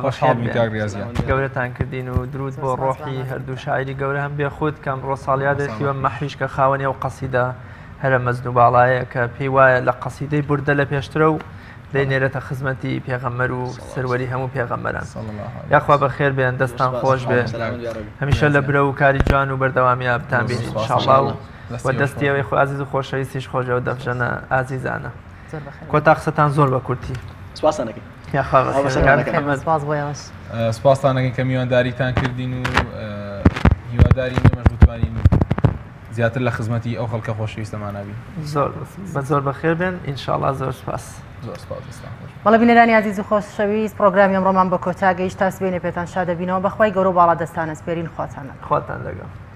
گەورەتان کردین و درود بۆ ڕۆحی هەردوو شاعری گەورە هەم بێخود کە ئەمڕۆ ساڵیادێکیوە مەحریش کە خاوەنی ئەو قەسیدە هەرە مەزن و باڵایە کە پێی وایە لە قەسیدەی بوردە لە پێشترە و دەینێرێتە خزمەتی پێغەمبەر و سەروەری هەموو پێغەمبەران یاخوا بەخێر بێن دەستان خۆش بێ هەمیشە لە برە و کاری جوان و بەردەوامیە بتان بینین انشاءالله و دەستیەوەی خۆ عزیز و خۆشەویستیش خۆشەوە دەفژەنە ئازیزانە کۆتا قسەتان زۆر بەکورتی سپاسانەکەی سپاسانەکەی کە میوانداریتان کردین و هیواداری نێمەش بتوانین زیاتر لە خزمەتی ئەو خەڵکە خۆشەویستەمانە بین زۆر بەخێر بێن ئینشاءالله زۆر سپاس زۆر سپاس ئێستا بەڵێ بینەرانی عزیز و خۆشەویست پرۆگرامی ئەمڕۆمان بە کۆتا گەیشت تا سبەینێ پێتان شادەبینەوە بەخوای گەورە و باڵا دەستانە سپێرین خواتان خواتان لەگەڵ